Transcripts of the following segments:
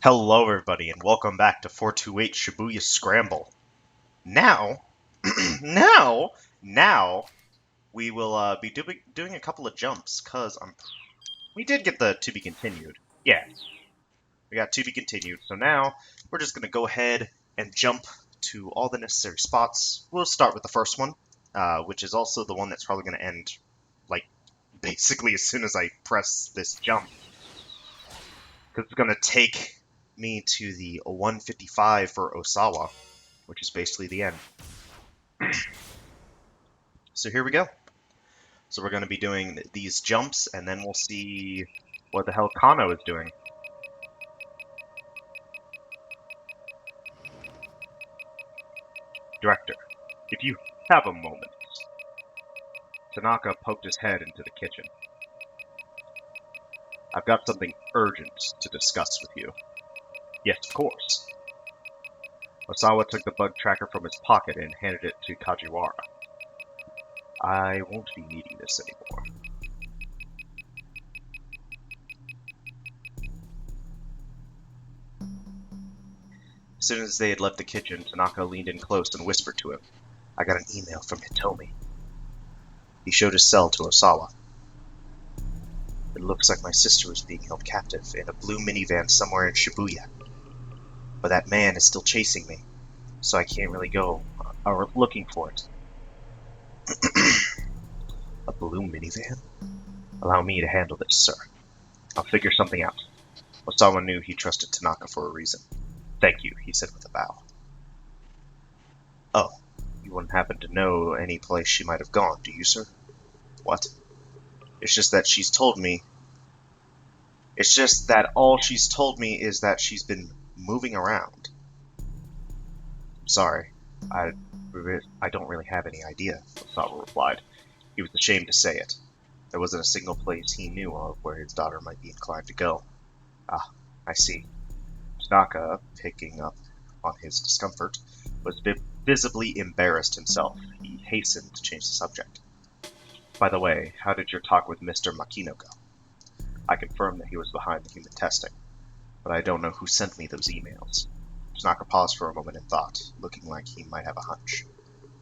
Hello, everybody, and welcome back to 428 Shibuya Scramble. Now, now, we will be doing a couple of jumps, because we did get the to be continued. Yeah, we got to be continued. So now, we're just going to go ahead and jump to all the necessary spots. We'll start with the first one, which is also the one that's probably going to end, like, basically as soon as I press this jump. Because it's going to take me to the 155 for Osawa, which is basically the end. So here we go. So we're going to be doing these jumps, and then we'll see what the hell Kano is doing. Director, if you have a moment. Tanaka poked his head into the kitchen. I've got something urgent to discuss with you. Yes, of course. Osawa took the bug tracker from his pocket and handed it to Kajiwara. I won't be needing this anymore. As soon as they had left the kitchen, Tanaka leaned in close and whispered to him, I got an email from Hitomi. He showed his cell to Osawa. It looks like my sister is being held captive in a blue minivan somewhere in Shibuya. But that man is still chasing me, so I can't really go looking for it. A blue minivan? Allow me to handle this, sir. I'll figure something out. Osawa knew he trusted Tanaka for a reason. Thank you, he said with a bow. Oh, you wouldn't happen to know any place she might have gone, do you, sir? What? It's just that she's told me... It's just that all she's told me is that she's been moving around. I'm sorry. I don't really have any idea, Osawa replied. He was ashamed to say it. There wasn't a single place he knew of where his daughter might be inclined to go. Ah, I see. Tanaka, picking up on his discomfort, was visibly embarrassed himself. He hastened to change the subject. By the way, how did your talk with Mr. Makino go? I confirmed that he was behind the human testing, but I don't know who sent me those emails. Tanaka paused for a moment in thought, looking like he might have a hunch.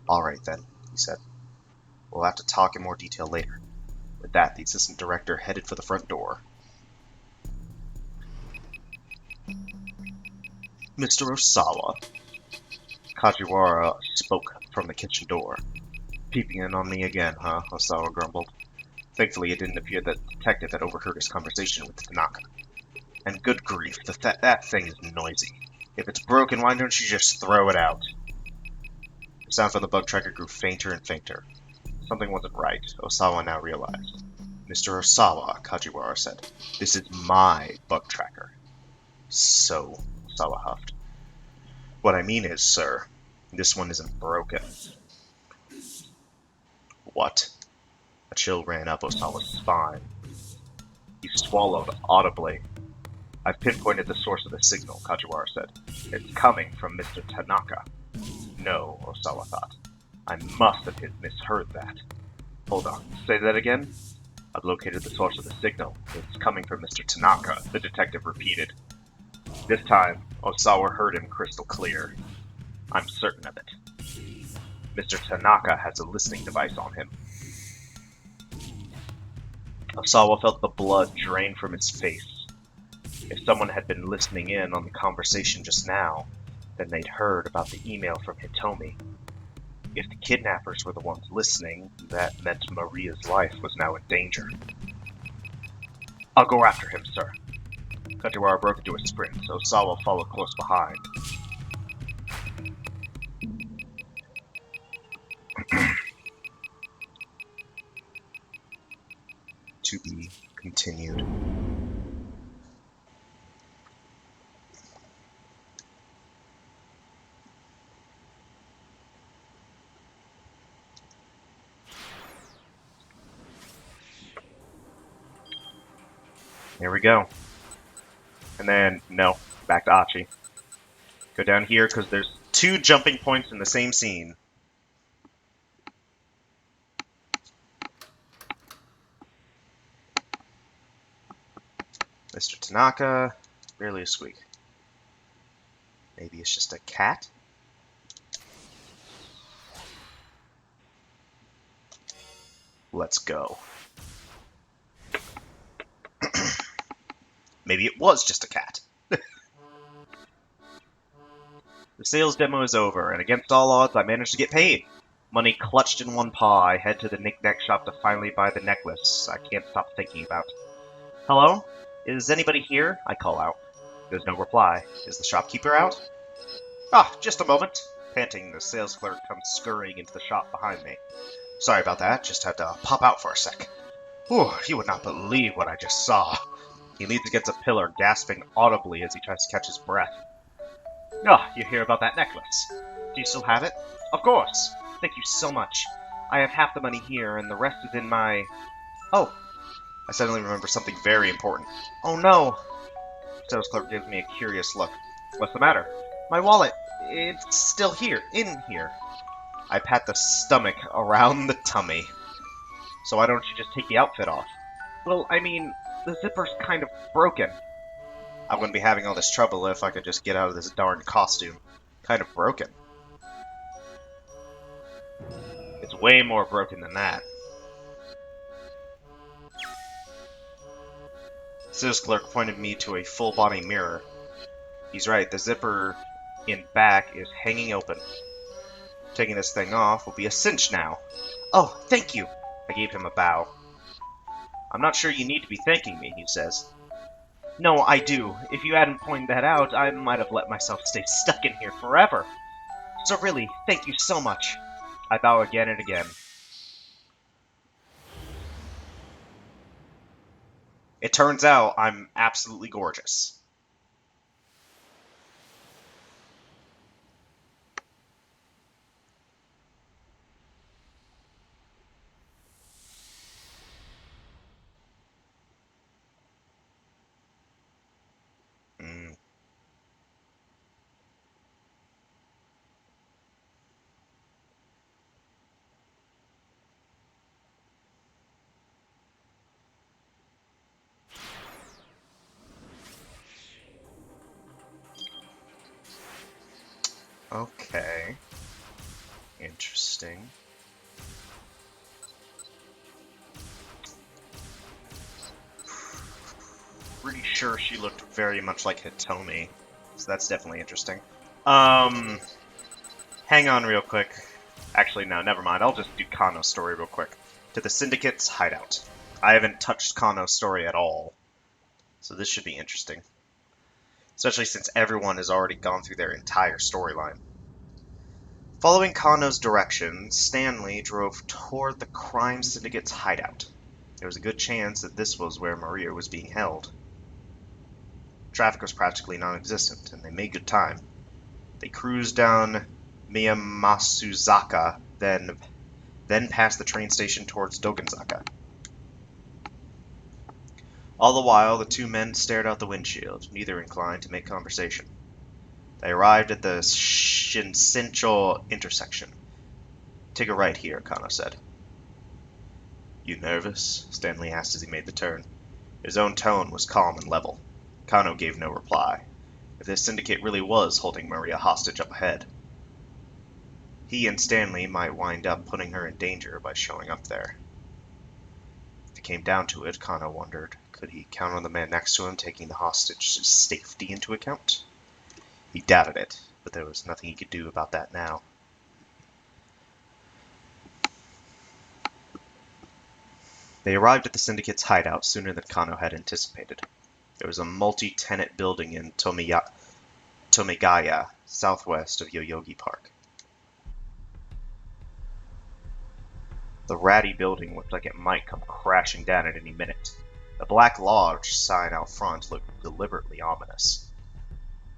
All right, then, he said. We'll have to talk in more detail later. With that, the assistant director headed for the front door. Mr. Osawa, Kajiwara spoke from the kitchen door. Peeping in on me again, huh? Osawa grumbled. Thankfully, it didn't appear that the detective had overheard his conversation with Tanaka. And good grief, that thing is noisy. If it's broken, why don't you just throw it out? The sound from the bug tracker grew fainter and fainter. Something wasn't right, Osawa now realized. Mr. Osawa, Kajiwara said, this is my bug tracker. So, Osawa huffed. What I mean is, sir, this one isn't broken. What? A chill ran up Osawa's spine. He swallowed audibly. I've pinpointed the source of the signal, Kajiwara said. It's coming from Mr. Tanaka. No, Osawa thought. I must have misheard that. Hold on, say that again? I've located the source of the signal. It's coming from Mr. Tanaka, the detective repeated. This time, Osawa heard him crystal clear. I'm certain of it. Mr. Tanaka has a listening device on him. Osawa felt the blood drain from his face. If someone had been listening in on the conversation just now, then they'd heard about the email from Hitomi. If the kidnappers were the ones listening, that meant Maria's life was now in danger. I'll go after him, sir. Kajiwara broke into a sprint, so Osawa followed close behind. To be continued. Here we go. And then, no, back to Achi. Go down here because there's two jumping points in the same scene. Mr. Tanaka, barely a squeak. Maybe it's just a cat? Let's go. Maybe it was just a cat. The sales demo is over, and against all odds, I managed to get paid. Money clutched in one paw, I head to the knick-knack shop to finally buy the necklace I can't stop thinking about. Hello? Is anybody here? I call out. There's no reply. Is the shopkeeper out? Ah, just a moment. Panting, the sales clerk comes scurrying into the shop behind me. Sorry about that, just had to pop out for a sec. Whew, you would not believe what I just saw. He leans against a pillar, gasping audibly as he tries to catch his breath. Ah, you hear about that necklace? Do you still have it? Of course. Thank you so much. I have half the money here, and the rest is in my... Oh, I suddenly remember something very important. Oh no! Sales clerk gives me a curious look. What's the matter? My wallet. It's still here. In here. I pat the stomach around the tummy. So why don't you just take the outfit off? Well, I mean, the zipper's kind of broken. I wouldn't be having all this trouble if I could just get out of this darn costume. Kind of broken. It's way more broken than that. Sales clerk pointed me to a full-body mirror. He's right, the zipper in back is hanging open. Taking this thing off will be a cinch now. Oh, thank you! I gave him a bow. I'm not sure you need to be thanking me, he says. No, I do. If you hadn't pointed that out, I might have let myself stay stuck in here forever. So really, thank you so much. I bow again and again. It turns out I'm absolutely gorgeous. Okay. Interesting. Pretty sure she looked very much like Hitomi, so that's definitely interesting. Hang on real quick. Actually, no, never mind. I'll just do Kano's story real quick. To the Syndicate's hideout. I haven't touched Kano's story at all, so this should be interesting. Especially since everyone has already gone through their entire storyline. Following Kano's directions, Stanley drove toward the crime syndicate's hideout. There was a good chance that this was where Maria was being held. Traffic was practically non-existent, and they made good time. They cruised down Miyamasuzaka, then past the train station towards Dogenzaka. All the while, the two men stared out the windshield, neither inclined to make conversation. They arrived at the Shinsencho intersection. Take a right here, Kano said. You nervous? Stanley asked as he made the turn. His own tone was calm and level. Kano gave no reply. If this syndicate really was holding Maria hostage up ahead, he and Stanley might wind up putting her in danger by showing up there. If it came down to it, Kano wondered, could he count on the man next to him taking the hostage's safety into account? He doubted it, but there was nothing he could do about that now. They arrived at the Syndicate's hideout sooner than Kano had anticipated. There was a multi-tenant building in Tomigaya, southwest of Yoyogi Park. The ratty building looked like it might come crashing down at any minute. The Black Lodge sign out front looked deliberately ominous.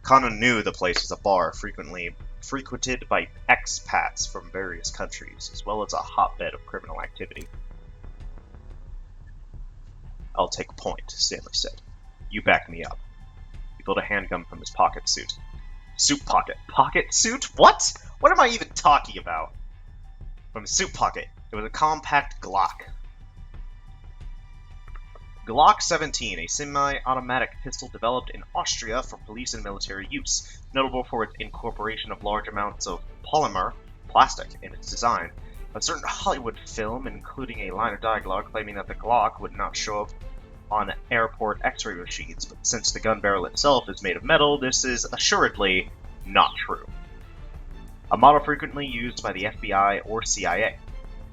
Kano knew the place was a bar frequented by expats from various countries, as well as a hotbed of criminal activity. I'll take point, Stanley said. You back me up. He pulled a handgun from his pocket suit. Suit pocket. Pocket suit? What? What am I even talking about? From his suit pocket, it was a compact Glock. Glock 17, a semi-automatic pistol developed in Austria for police and military use, notable for its incorporation of large amounts of plastic, in its design. A certain Hollywood film, including a line of dialogue claiming that the Glock would not show up on airport X-ray machines, but since the gun barrel itself is made of metal, this is assuredly not true. A model frequently used by the FBI or CIA.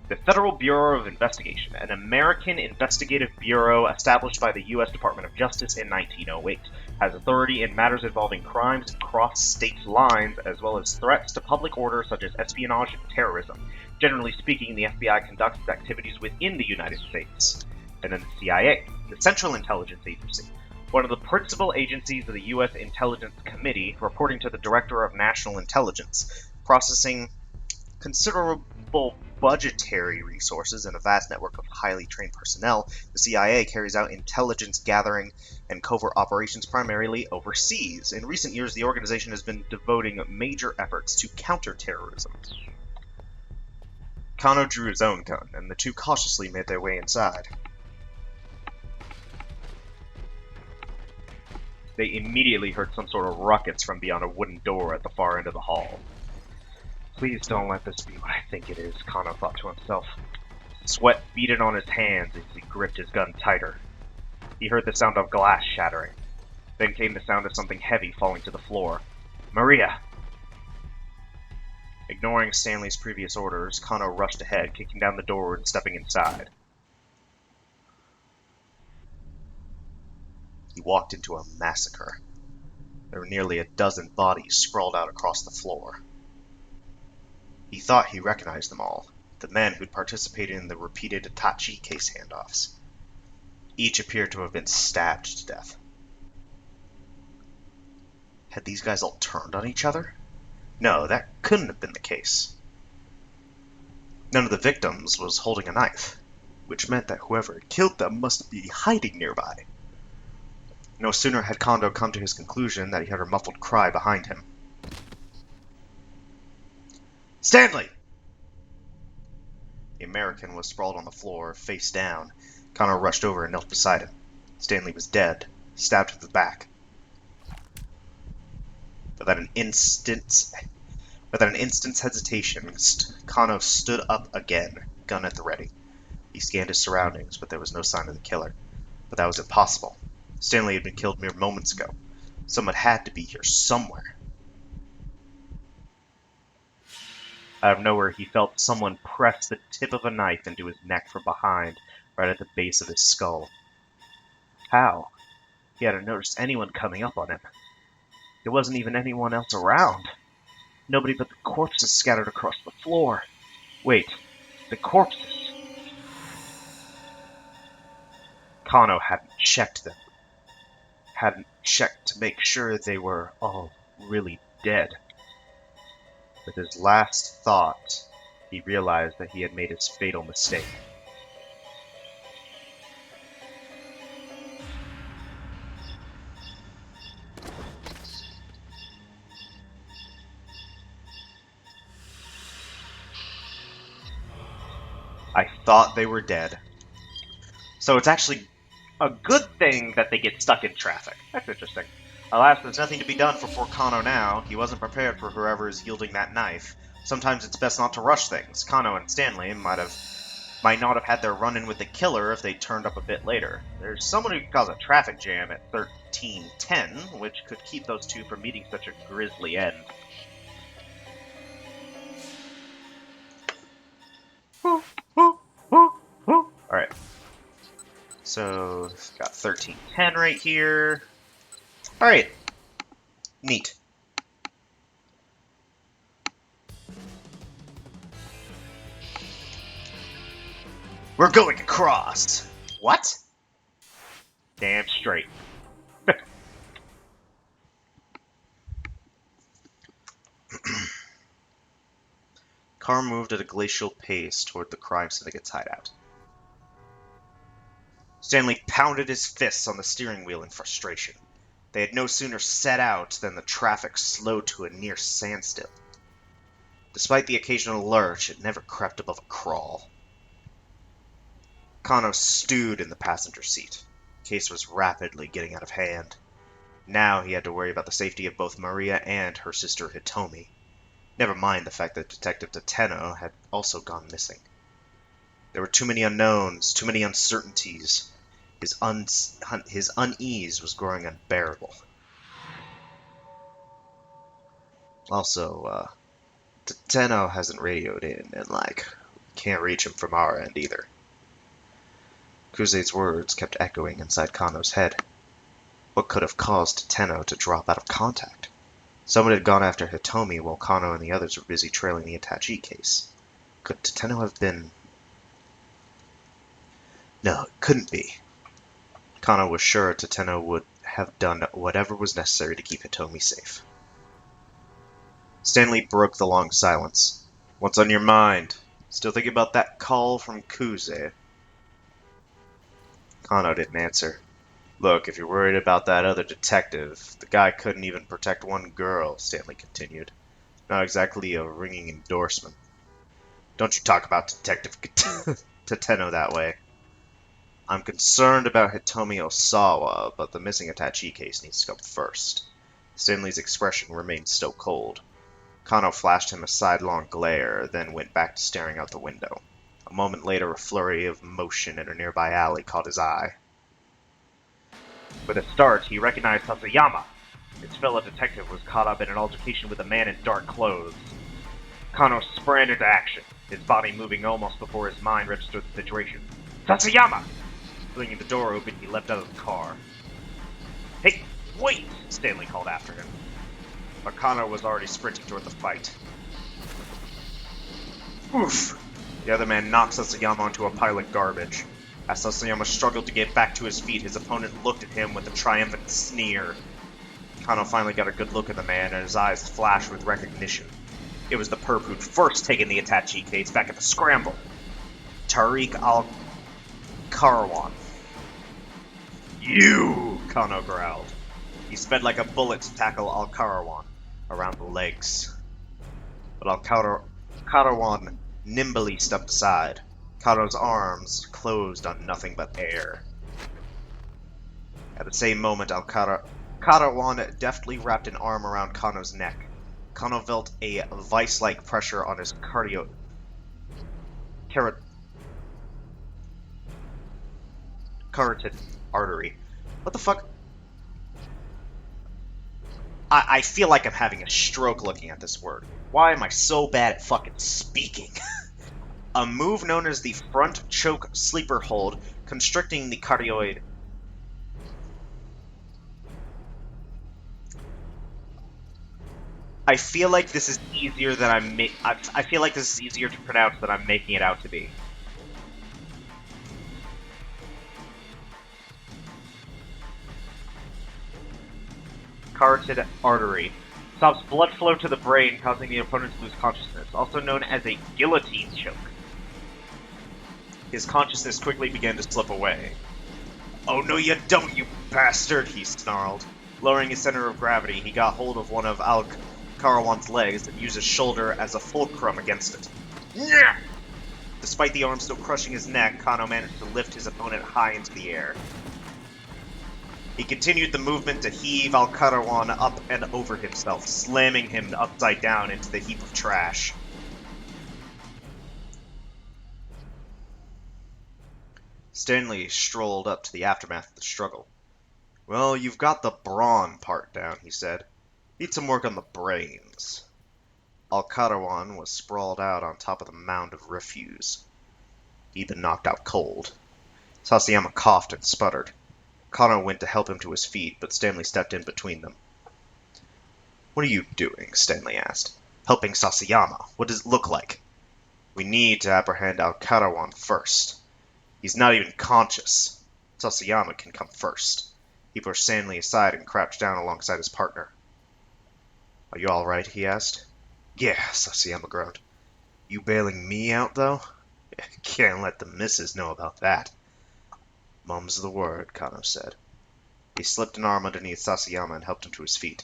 The Federal Bureau of Investigation, an American investigative bureau established by the U.S. Department of Justice in 1908, has authority in matters involving crimes across state lines, as well as threats to public order such as espionage and terrorism. Generally speaking, the FBI conducts its activities within the United States. And then the CIA, the Central Intelligence Agency, one of the principal agencies of the U.S. Intelligence Committee, reporting to the Director of National Intelligence, processing considerable budgetary resources and a vast network of highly trained personnel. The CIA carries out intelligence gathering and covert operations primarily overseas. In recent years, the organization has been devoting major efforts to counterterrorism. Kano drew his own gun, and the two cautiously made their way inside. They immediately heard some sort of ruckus from beyond a wooden door at the far end of the hall. Please don't let this be what I think it is, Kano thought to himself. Sweat beaded on his hands as he gripped his gun tighter. He heard the sound of glass shattering. Then came the sound of something heavy falling to the floor. Maria! Ignoring Stanley's previous orders, Kano rushed ahead, kicking down the door and stepping inside. He walked into a massacre. There were nearly a dozen bodies sprawled out across the floor. He thought he recognized them all, the men who'd participated in the repeated Itachi case handoffs. Each appeared to have been stabbed to death. Had these guys all turned on each other? No, that couldn't have been the case. None of the victims was holding a knife, which meant that whoever had killed them must be hiding nearby. No sooner had Kondo come to his conclusion that he heard a muffled cry behind him. Stanley! The American was sprawled on the floor, face down. Kano rushed over and knelt beside him. Stanley was dead, stabbed to the back. Without an instant's hesitation, Kano stood up again, gun at the ready. He scanned his surroundings, but there was no sign of the killer. But that was impossible. Stanley had been killed mere moments ago. Someone had to be here somewhere. Out of nowhere, he felt someone press the tip of a knife into his neck from behind, right at the base of his skull. How? He hadn't noticed anyone coming up on him. There wasn't even anyone else around. Nobody but the corpses scattered across the floor. Wait, the corpses? Kano hadn't checked them. Hadn't checked to make sure they were all really dead. With his last thought, he realized that he had made his fatal mistake. I thought they were dead. So it's actually a good thing that they get stuck in traffic. That's interesting. Alas, there's nothing to be done for poor Kano now. He wasn't prepared for whoever is wielding that knife. Sometimes it's best not to rush things. Kano and Stanley might not have had their run-in with the killer if they turned up a bit later. There's someone who could cause a traffic jam at 1310, which could keep those two from meeting such a grisly end. Alright. So, got 1310 right here. Alright. Neat. We're going across. What? Damn straight. Car moved at a glacial pace toward the crime syndicate's hideout. Stanley pounded his fists on the steering wheel in frustration. They had no sooner set out than the traffic slowed to a near standstill. Despite the occasional lurch, it never crept above a crawl. Kano stewed in the passenger seat. case was rapidly getting out of hand. Now he had to worry about the safety of both Maria and her sister Hitomi. Never mind the fact that Detective Tateno had also gone missing. There were too many unknowns, too many uncertainties. His unease was growing unbearable. Also, Tateno hasn't radioed in, and, can't reach him from our end either. Kuze's words kept echoing inside Kano's head. What could have caused Tateno to drop out of contact? Someone had gone after Hitomi while Kano and the others were busy trailing the attaché case. Could Tateno have been... No, it couldn't be. Kano was sure Tateno would have done whatever was necessary to keep Hitomi safe. Stanley broke the long silence. What's on your mind? Still thinking about that call from Kuze? Kano didn't answer. Look, if you're worried about that other detective, the guy couldn't even protect one girl, Stanley continued. Not exactly a ringing endorsement. Don't you talk about Detective Tateno that way. I'm concerned about Hitomi Osawa, but the missing attaché case needs to come first. Stanley's expression remained still cold. Kano flashed him a sidelong glare, then went back to staring out the window. A moment later, a flurry of motion in a nearby alley caught his eye. With a start, he recognized Sasayama. His fellow detective was caught up in an altercation with a man in dark clothes. Kano sprang into action, his body moving almost before his mind registered the situation. Sasayama! Flinging the door open, he leapt out of the car. Hey, wait! Stanley called after him. But Kano was already sprinting toward the fight. Oof! The other man knocked Sasayama onto a pile of garbage. As Sasayama struggled to get back to his feet, his opponent looked at him with a triumphant sneer. Kano finally got a good look at the man, and his eyes flashed with recognition. It was the perp who'd first taken the attaché case back at the Scramble. Tariq Al-Karawan. You! Kano growled. He sped like a bullet to tackle Al-Karawan around the legs. But Al-Karawan nimbly stepped aside. Kano's arms closed on nothing but air. At the same moment, Al-Karawan deftly wrapped an arm around Kano's neck. Kano felt a vice-like pressure on his carotid artery. What the fuck? I feel like I'm having a stroke looking at this word. Why am I so bad at fucking speaking? A move known as the front choke sleeper hold, constricting the cardioid. I feel like this is easier than I feel like this is easier to pronounce than I'm making it out to be. Carotid artery. Stops blood flow to the brain, causing the opponent to lose consciousness, also known as a guillotine choke. His consciousness quickly began to slip away. Oh no you don't, you bastard, he snarled. Lowering his center of gravity, he got hold of one of Al-Karawan's legs and used his shoulder as a fulcrum against it. Yeah! Despite the arm still crushing his neck, Kano managed to lift his opponent high into the air. He continued the movement to heave Al-Karawan up and over himself, slamming him upside down into the heap of trash. Stanley strolled up to the aftermath of the struggle. Well, you've got the brawn part down, he said. Need some work on the brains. Al-Karawan was sprawled out on top of the mound of refuse. He'd been knocked out cold. Sasayama coughed and sputtered. Kano went to help him to his feet, but Stanley stepped in between them. What are you doing? Stanley asked. Helping Sasayama. What does it look like? We need to apprehend Al-Karawan first. He's not even conscious. Sasayama can come first. He pushed Stanley aside and crouched down alongside his partner. Are you all right? He asked. Yeah, Sasayama groaned. You bailing me out, though? Can't let the missus know about that. Mum's the word, Kano said. He slipped an arm underneath Sasayama and helped him to his feet.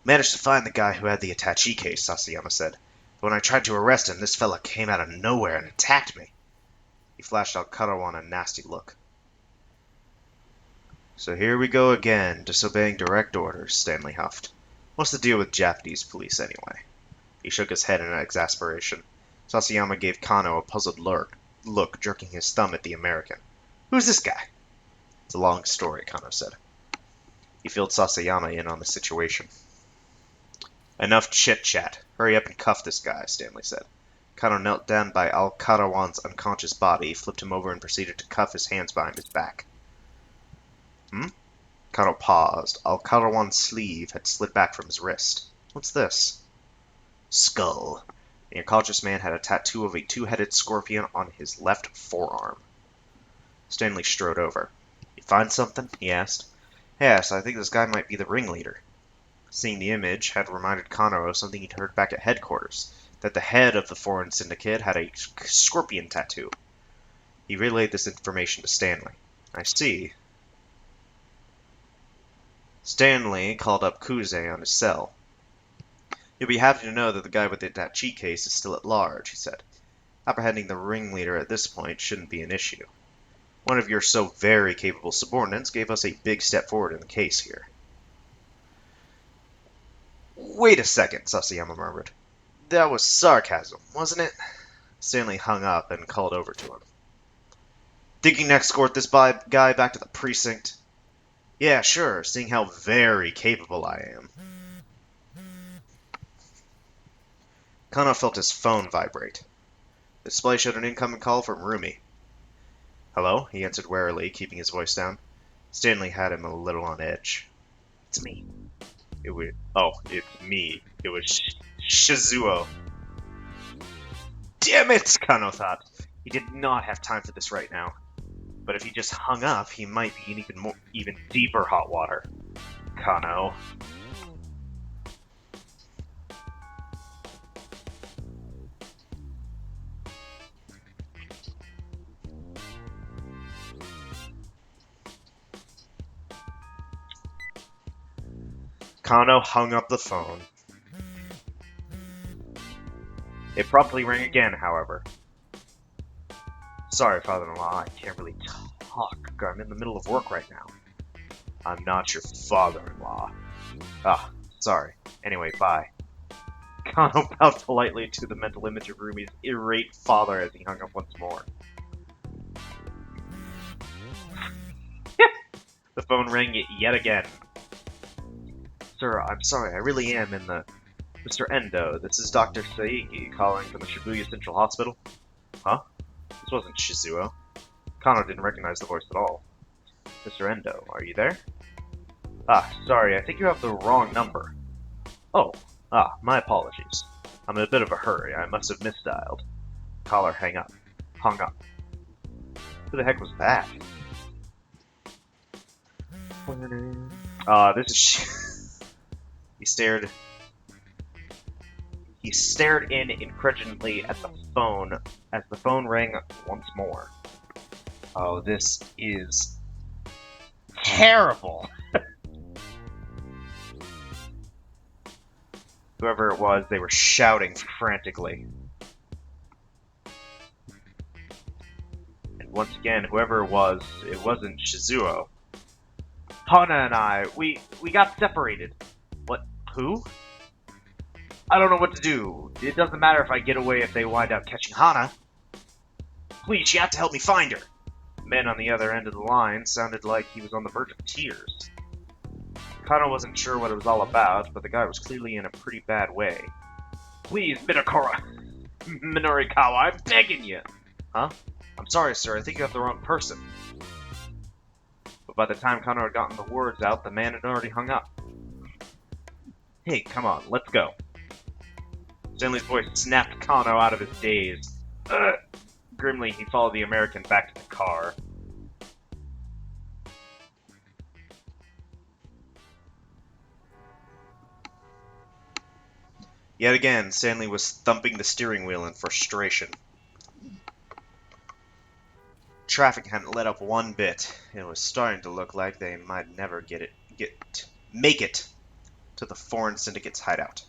Managed to find the guy who had the attaché case, Sasayama said. But when I tried to arrest him, this fella came out of nowhere and attacked me. He flashed Al-Karawan a nasty look. So here we go again, disobeying direct orders, Stanley huffed. What's the deal with Japanese police, anyway? He shook his head in exasperation. Sasayama gave Kano a puzzled look, jerking his thumb at the American. Who's this guy? It's a long story, Kano said. He filled Sasayama in on the situation. Enough chit-chat. Hurry up and cuff this guy, Stanley said. Kano knelt down by Al-Karawan's unconscious body, flipped him over, and proceeded to cuff his hands behind his back. Kano paused. Al-Karawan's sleeve had slid back from his wrist. What's this? Skull. The unconscious man had a tattoo of a two-headed scorpion on his left forearm. Stanley strode over. You find something? He asked. Yes, I think this guy might be the ringleader. Seeing the image had reminded Kano of something he'd heard back at headquarters, that the head of the foreign syndicate had a scorpion tattoo. He relayed this information to Stanley. I see. Stanley called up Kuze on his cell. You'll be happy to know that the guy with that cheat case is still at large, he said. Apprehending the ringleader at this point shouldn't be an issue. One of your so very capable subordinates gave us a big step forward in the case here. Wait a second, Sasayama murmured. That was sarcasm, wasn't it? Stanley hung up and called over to him. Think you can escort this guy back to the precinct? Yeah, sure, seeing how very capable I am. Kano felt his phone vibrate. The display showed an incoming call from Rumi. Hello, he answered warily, keeping his voice down. Stanley had him a little on edge. It's me. It's me. It was Shizuo. Damn it, Kano thought. He did not have time for this right now. But if he just hung up, he might be in even deeper hot water. Kano. Kano hung up the phone. It promptly rang again, however. Sorry, father-in-law, I can't really talk. I'm in the middle of work right now. I'm not your father-in-law. Ah, sorry. Anyway, bye. Kano bowed politely to the mental image of Rumi's irate father as he hung up once more. The phone rang yet again. Sir, I'm sorry, I really am in the... Mr. Endo, this is Dr. Saiki calling from the Shibuya Central Hospital. Huh? This wasn't Shizuo. Kano didn't recognize the voice at all. Mr. Endo, are you there? Ah, sorry, I think you have the wrong number. Oh, my apologies. I'm in a bit of a hurry, I must have misdialed. Caller hung up. Who the heck was that? This is... He stared in incredulously at the phone as the phone rang once more. Oh, this is terrible. Whoever it was, they were shouting frantically. And once again, whoever it wasn't Shizuo. Hana and I, we got separated. What? Who? I don't know what to do. It doesn't matter if I get away if they wind up catching Hana. Please, you have to help me find her. The man on the other end of the line sounded like he was on the verge of tears. Kano wasn't sure what it was all about, but the guy was clearly in a pretty bad way. Please, Minorikawa, I'm begging you. Huh? I'm sorry, sir. I think you have the wrong person. But by the time Kano had gotten the words out, the man had already hung up. Hey, come on, let's go. Stanley's voice snapped Kano out of his daze. Grimly, he followed the American back to the car. Yet again, Stanley was thumping the steering wheel in frustration. Traffic hadn't let up one bit. It was starting to look like they might never make it to the foreign syndicate's hideout.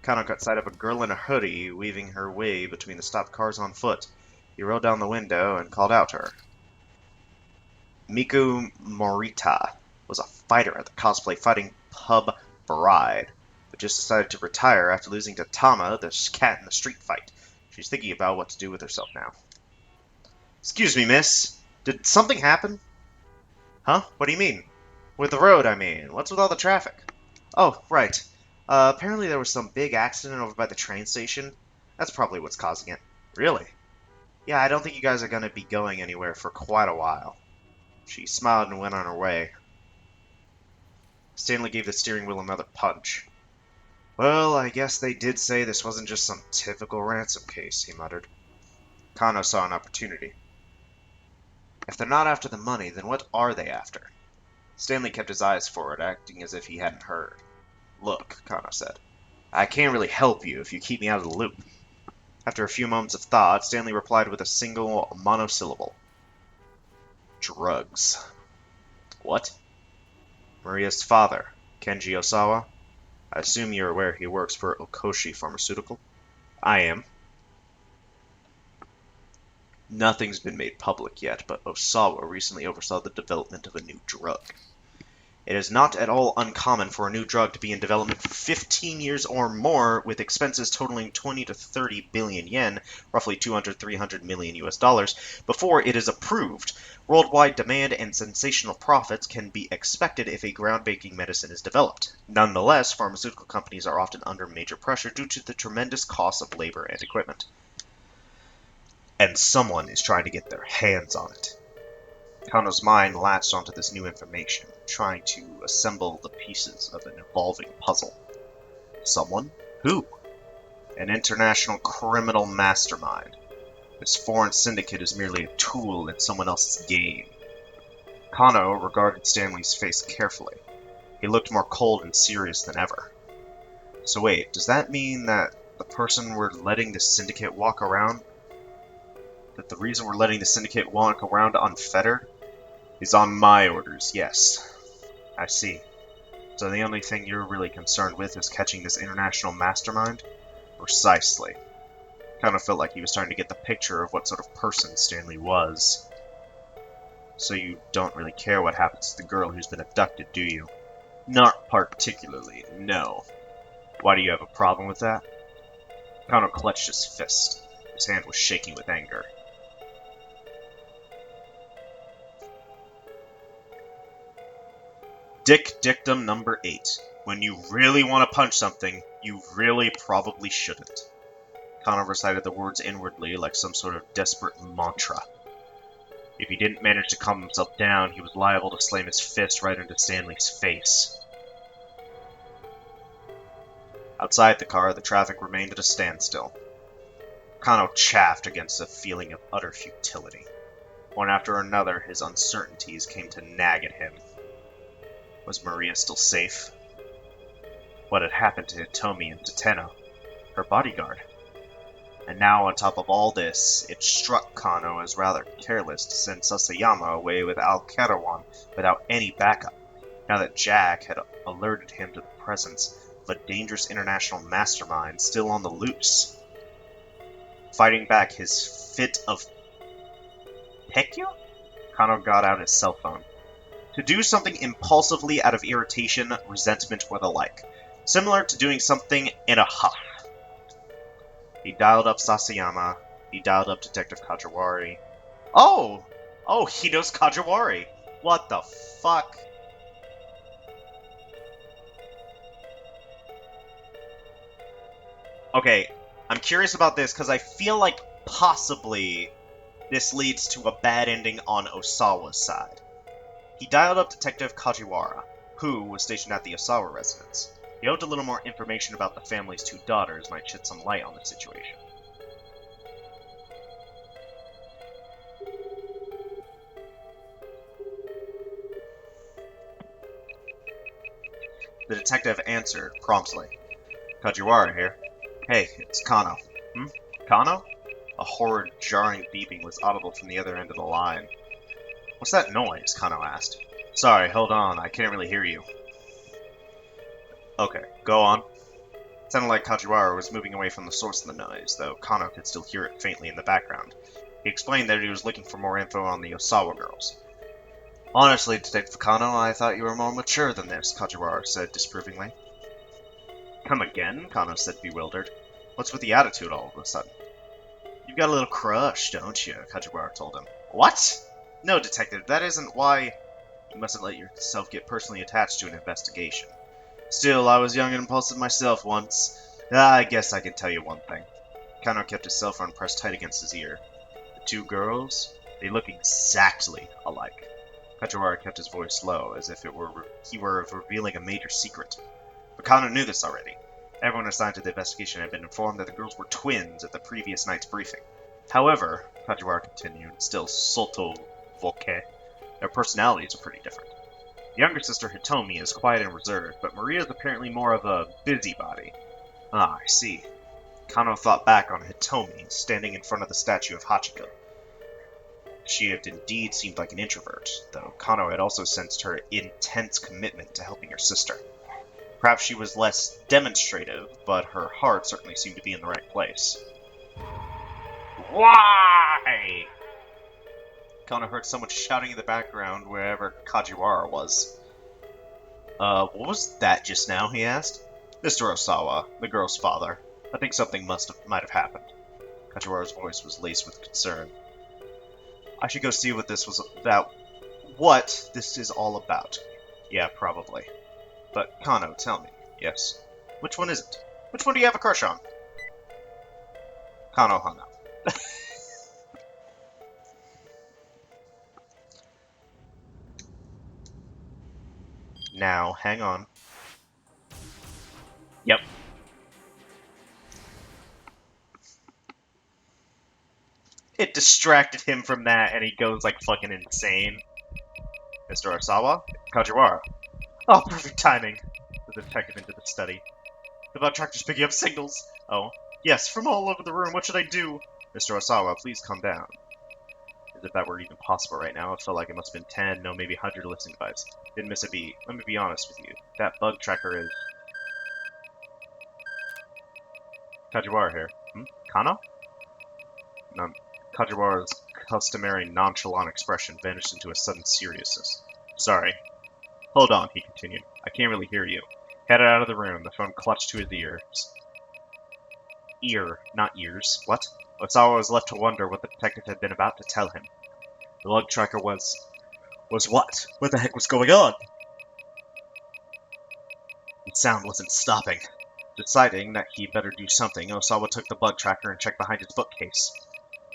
Kano caught sight of a girl in a hoodie weaving her way between the stopped cars on foot. He rolled down the window and called out to her. Miku Morita was a fighter at the cosplay fighting pub Bride, but just decided to retire after losing to Tama, the cat in the street fight. She's thinking about what to do with herself now. Excuse me, miss. Did something happen? Huh? What do you mean? With the road, I mean. What's with all the traffic? Oh, right. Apparently there was some big accident over by the train station. That's probably what's causing it. Really? Yeah, I don't think you guys are gonna be going anywhere for quite a while. She smiled and went on her way. Stanley gave the steering wheel another punch. Well, I guess they did say this wasn't just some typical ransom case, he muttered. Kano saw an opportunity. If they're not after the money, then what are they after? Stanley kept his eyes forward, acting as if he hadn't heard. Look, Kano said. I can't really help you if you keep me out of the loop. After a few moments of thought, Stanley replied with a single monosyllable. Drugs. What? Maria's father, Kenji Osawa. I assume you're aware he works for Okoshi Pharmaceutical? I am. Nothing's been made public yet, but Osawa recently oversaw the development of a new drug. It is not at all uncommon for a new drug to be in development for 15 years or more, with expenses totaling 20 to 30 billion yen, roughly 200-300 million US dollars, before it is approved. Worldwide demand and sensational profits can be expected if a groundbreaking medicine is developed. Nonetheless, pharmaceutical companies are often under major pressure due to the tremendous costs of labor and equipment. And someone is trying to get their hands on it. Kano's mind latched onto this new information, trying to assemble the pieces of an evolving puzzle. Someone? Who? An international criminal mastermind. This foreign syndicate is merely a tool in someone else's game. Kano regarded Stanley's face carefully. He looked more cold and serious than ever. So wait, does that mean that the person we're letting the syndicate walk around... that the reason we're letting the syndicate walk around unfettered is on my orders, yes. I see. So the only thing you're really concerned with is catching this international mastermind? Precisely. Kind of felt like he was starting to get the picture of what sort of person Stanley was. So you don't really care what happens to the girl who's been abducted, do you? Not particularly, no. Why do you have a problem with that? Kano clutched his fist. His hand was shaking with anger. Dick dictum number 8. When you really want to punch something, you really probably shouldn't. Kano recited the words inwardly like some sort of desperate mantra. If he didn't manage to calm himself down, he was liable to slam his fist right into Stanley's face. Outside the car, the traffic remained at a standstill. Kano chafed against a feeling of utter futility. One after another, his uncertainties came to nag at him. Was Maria still safe? What had happened to Hitomi and Tateno, her bodyguard? And now, on top of all this, it struck Kano as rather careless to send Sasayama away with Al-Karawan without any backup, now that Jack had alerted him to the presence of a dangerous international mastermind still on the loose. Fighting back his fit of Pekyo, Kano got out his cell phone. To do something impulsively out of irritation, resentment, or the like. Similar to doing something in a huff. He dialed up Sasayama. He dialed up Detective Kajiwari. Oh! Oh, he knows Kajiwari! What the fuck? Okay, I'm curious about this because I feel like possibly this leads to a bad ending on Osawa's side. He dialed up Detective Kajiwara, who was stationed at the Osawa residence. He hoped a little more information about the family's 2 daughters might shed some light on the situation. The detective answered promptly. Kajiwara here. Hey, it's Kano. Kano? A horrid, jarring beeping was audible from the other end of the line. What's that noise? Kano asked. Sorry, hold on, I can't really hear you. Okay, go on. It sounded like Kajiwara was moving away from the source of the noise, though Kano could still hear it faintly in the background. He explained that he was looking for more info on the Osawa girls. Honestly, Detective Kano, I thought you were more mature than this, Kajiwara said disapprovingly. Come again? Kano said, bewildered. What's with the attitude all of a sudden? You've got a little crush, don't you? Kajiwara told him. What? No, Detective, that isn't why. You mustn't let yourself get personally attached to an investigation. Still, I was young and impulsive myself once. I guess I can tell you one thing. Kano kept his cell phone pressed tight against his ear. The two girls, they look exactly alike. Kajiwara kept his voice low, as if he were revealing a major secret. But Kano knew this already. Everyone assigned to the investigation had been informed that the girls were twins at the previous night's briefing. However, Kajiwara continued, still sotto voce, their personalities are pretty different. The younger sister Hitomi is quiet and reserved, but Maria is apparently more of a busybody. Ah, I see. Kano thought back on Hitomi, standing in front of the statue of Hachiko. She had indeed seemed like an introvert, though Kano had also sensed her intense commitment to helping her sister. Perhaps she was less demonstrative, but her heart certainly seemed to be in the right place. Why? Kano heard someone shouting in the background wherever Kajiwara was. What was that just now? He asked. Mr. Osawa, the girl's father. I think something might have happened. Kajiwara's voice was laced with concern. I should go see what this is all about. Yeah, probably. But Kano, tell me. Yes. Which one is it? Which one do you have a crush on? Kano hung up. Now, hang on. Yep. It distracted him from that, and he goes like fucking insane. Mr. Osawa? Kajiwara. Oh, perfect timing. The detective into the study. The bug tractor's picking up signals. Oh, yes, from all over the room. What should I do? Mr. Osawa, please calm down. As if that were even possible right now. It felt like it must have been 10, no, maybe 100 listening devices. Didn't miss a beat. Let me be honest with you. That bug tracker is... Kajiwara here. Kano? Kajiwara's customary nonchalant expression vanished into a sudden seriousness. Sorry. Hold on, he continued. I can't really hear you. Headed out of the room, the phone clutched to his ears. Ear, not ears. What? Osawa was left to wonder what the detective had been about to tell him. The lug tracker was what? What the heck was going on? The sound wasn't stopping. Deciding that he'd better do something, Osawa took the bug tracker and checked behind his bookcase.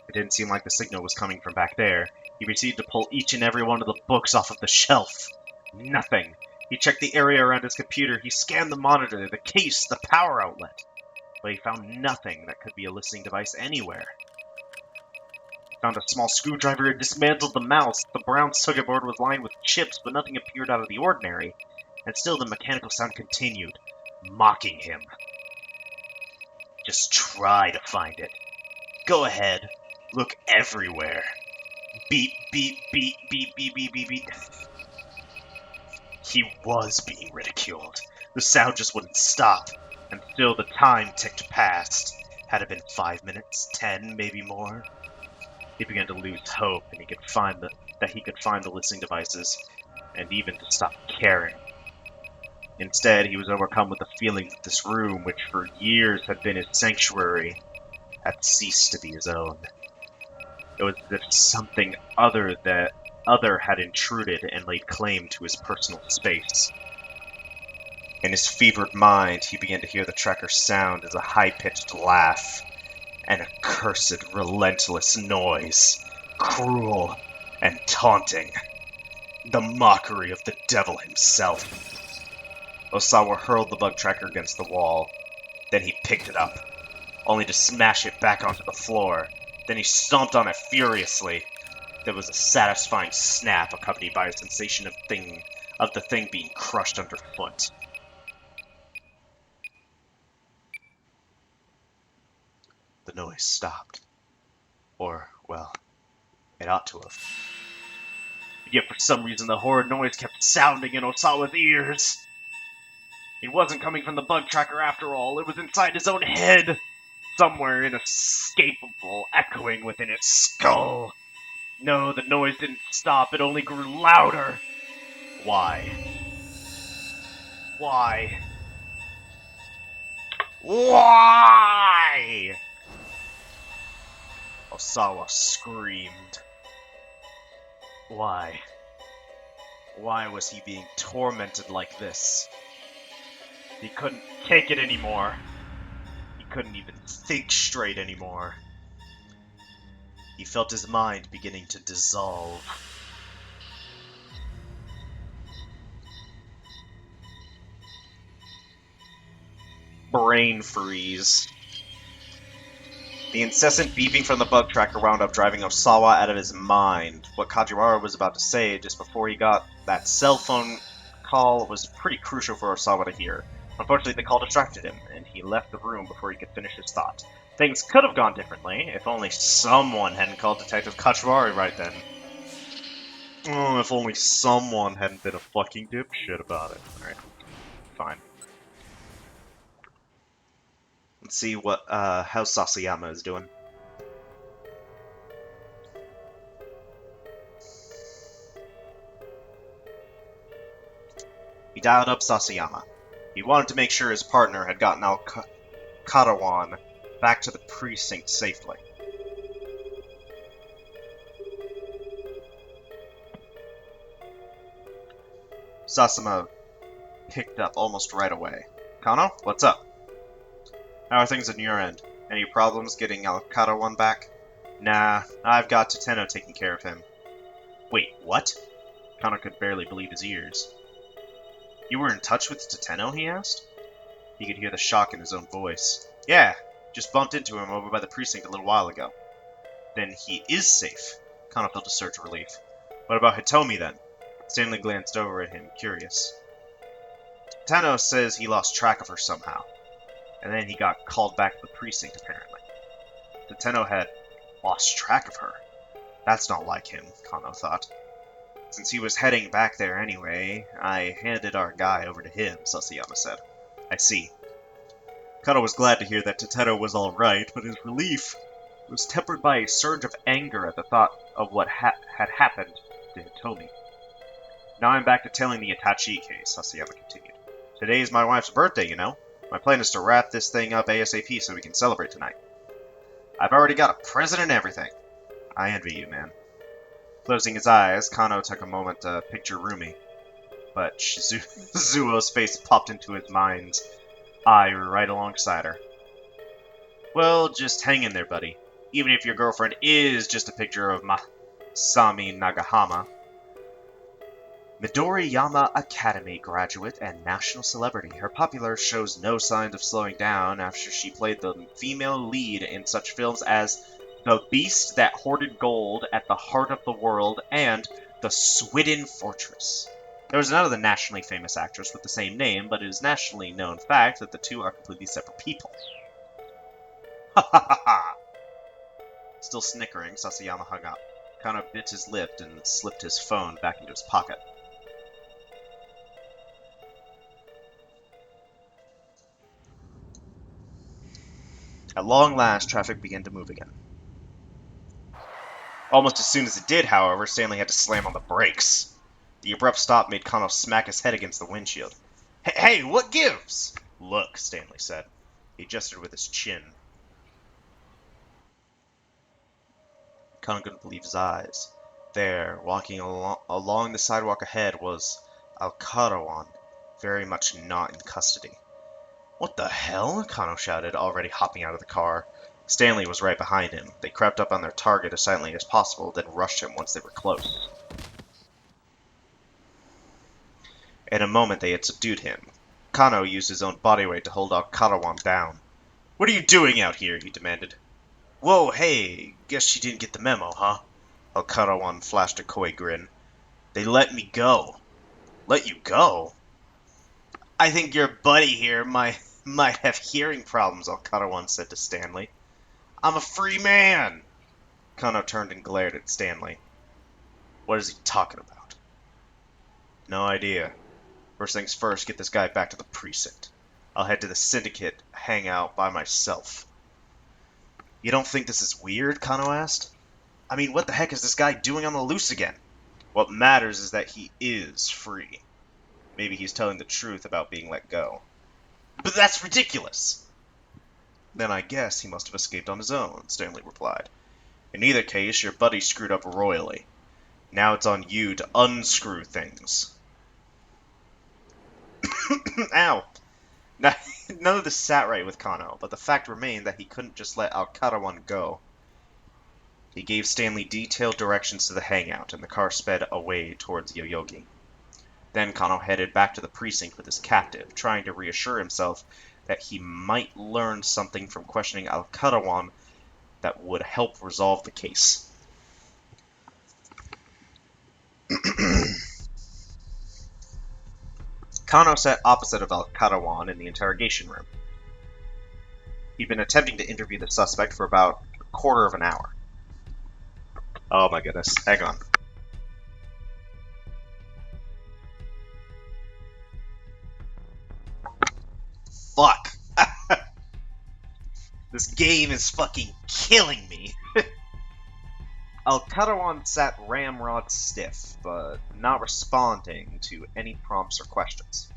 It didn't seem like the signal was coming from back there. He proceeded to pull each and every one of the books off of the shelf. Nothing. He checked the area around his computer. He scanned the monitor, the case, the power outlet. But he found nothing that could be a listening device anywhere. He found a small screwdriver and dismantled the mouse. The brown circuit board was lined with chips, but nothing appeared out of the ordinary. And still the mechanical sound continued, mocking him. Just try to find it. Go ahead. Look everywhere. Beep, beep, beep, beep, beep, beep, beep, beep. He was being ridiculed. The sound just wouldn't stop, and still the time ticked past. Had it been 5 minutes, 10, maybe more? He began to lose hope, and he could find the listening devices, and even to stop caring. Instead, he was overcome with the feeling that this room, which for years had been his sanctuary, had ceased to be his own. It was as if something other had intruded and laid claim to his personal space. In his fevered mind, he began to hear the tracker sound as a high-pitched laugh, an accursed, relentless noise, cruel and taunting, the mockery of the devil himself. Osawa hurled the bug tracker against the wall. Then he picked it up, only to smash it back onto the floor. Then he stomped on it furiously. There was a satisfying snap accompanied by a sensation of the thing being crushed underfoot. The noise stopped. Or, well, it ought to have. Yet for some reason the horrid noise kept sounding in Osawa's ears. It wasn't coming from the bug tracker after all. It was inside his own head. Somewhere inescapable, echoing within his skull. No, the noise didn't stop. It only grew louder. Why? Why? Why? Osawa screamed. Why? Why was he being tormented like this? He couldn't take it anymore. He couldn't even think straight anymore. He felt his mind beginning to dissolve. Brain freeze. The incessant beeping from the bug tracker wound up driving Osawa out of his mind. What Kajiwara was about to say just before he got that cell phone call was pretty crucial for Osawa to hear. Unfortunately, the call distracted him, and he left the room before he could finish his thought. Things could have gone differently, if only someone hadn't called Detective Kajiwara right then. Oh, if only someone hadn't been a fucking dipshit about it. Alright, fine. Let's see what, how Sasayama is doing. He dialed up Sasayama. He wanted to make sure his partner had gotten Al-Katawan back to the precinct safely. Sasama picked up almost right away. Kano, what's up? How are things on your end? Any problems getting Al-Katawan back? Nah, I've got Tateno taking care of him. Wait, what? Kano could barely believe his ears. You were in touch with Tateno, he asked? He could hear the shock in his own voice. Yeah, just bumped into him over by the precinct a little while ago. Then he is safe. Kano felt a surge of relief. What about Hitomi then? Stanley glanced over at him, curious. Tateno says he lost track of her somehow, and then he got called back to the precinct apparently. Tateno had lost track of her. That's not like him, Kano thought. Since he was heading back there anyway, I handed our guy over to him, Sasayama said. I see. Kano was glad to hear that Tateno was alright, but his relief was tempered by a surge of anger at the thought of what had happened to Hitomi. Now I'm back to telling the Itachi case, Sasayama continued. Today is my wife's birthday, you know. My plan is to wrap this thing up ASAP so we can celebrate tonight. I've already got a present and everything. I envy you, man. Closing his eyes, Kano took a moment to picture Rumi, but Zuo's face popped into his mind's eye right alongside her. Well, just hang in there, buddy. Even if your girlfriend is just a picture of Masami Nagahama. Midoriyama Academy graduate and national celebrity, her popularity shows no signs of slowing down after she played the female lead in such films as The Beast That Hoarded Gold at the Heart of the World and The Swidden Fortress. There was another nationally famous actress with the same name, but it is nationally known fact that the two are completely separate people. Ha ha ha ha! Still snickering, Sasayama hung up. Kano bit his lip and slipped his phone back into his pocket. At long last, traffic began to move again. Almost as soon as it did, however, Stanley had to slam on the brakes. The abrupt stop made Kano smack his head against the windshield. Hey, what gives? Look, Stanley said. He gestured with his chin. Kano couldn't believe his eyes. There, walking along the sidewalk ahead, was Al-Katawan, very much not in custody. What the hell? Kano shouted, already hopping out of the car. Stanley was right behind him. They crept up on their target as silently as possible, then rushed him once they were close. In a moment they had subdued him. Kano used his own body weight to hold Al-Katawan down. What are you doing out here? He demanded. Whoa, hey, guess you didn't get the memo, huh? Al-Katawan flashed a coy grin. They let me go. Let you go? I think your buddy here might have hearing problems, Al-Katawan said to Stanley. I'm a free man! Kano turned and glared at Stanley. What is he talking about? No idea. First things first, get this guy back to the precinct. I'll head to the syndicate hangout by myself. You don't think this is weird? Kano asked. I mean, what the heck is this guy doing on the loose again? What matters is that he is free. Maybe he's telling the truth about being let go. But that's ridiculous! Then I guess he must have escaped on his own, Stanley replied. In either case, your buddy screwed up royally. Now it's on you to unscrew things. Ow! Now, none of this sat right with Kano, but the fact remained that he couldn't just let Al-Karawan go. He gave Stanley detailed directions to the hangout, and the car sped away towards Yoyogi. Then Kano headed back to the precinct with his captive, trying to reassure himself that he might learn something from questioning Al-Karawan that would help resolve the case. Kano sat opposite of Al-Karawan in the interrogation room. He'd been attempting to interview the suspect for about a quarter of an hour. Oh my goodness, hang on. Fuck! This game is fucking killing me! Al-Karawan sat ramrod stiff, but not responding to any prompts or questions.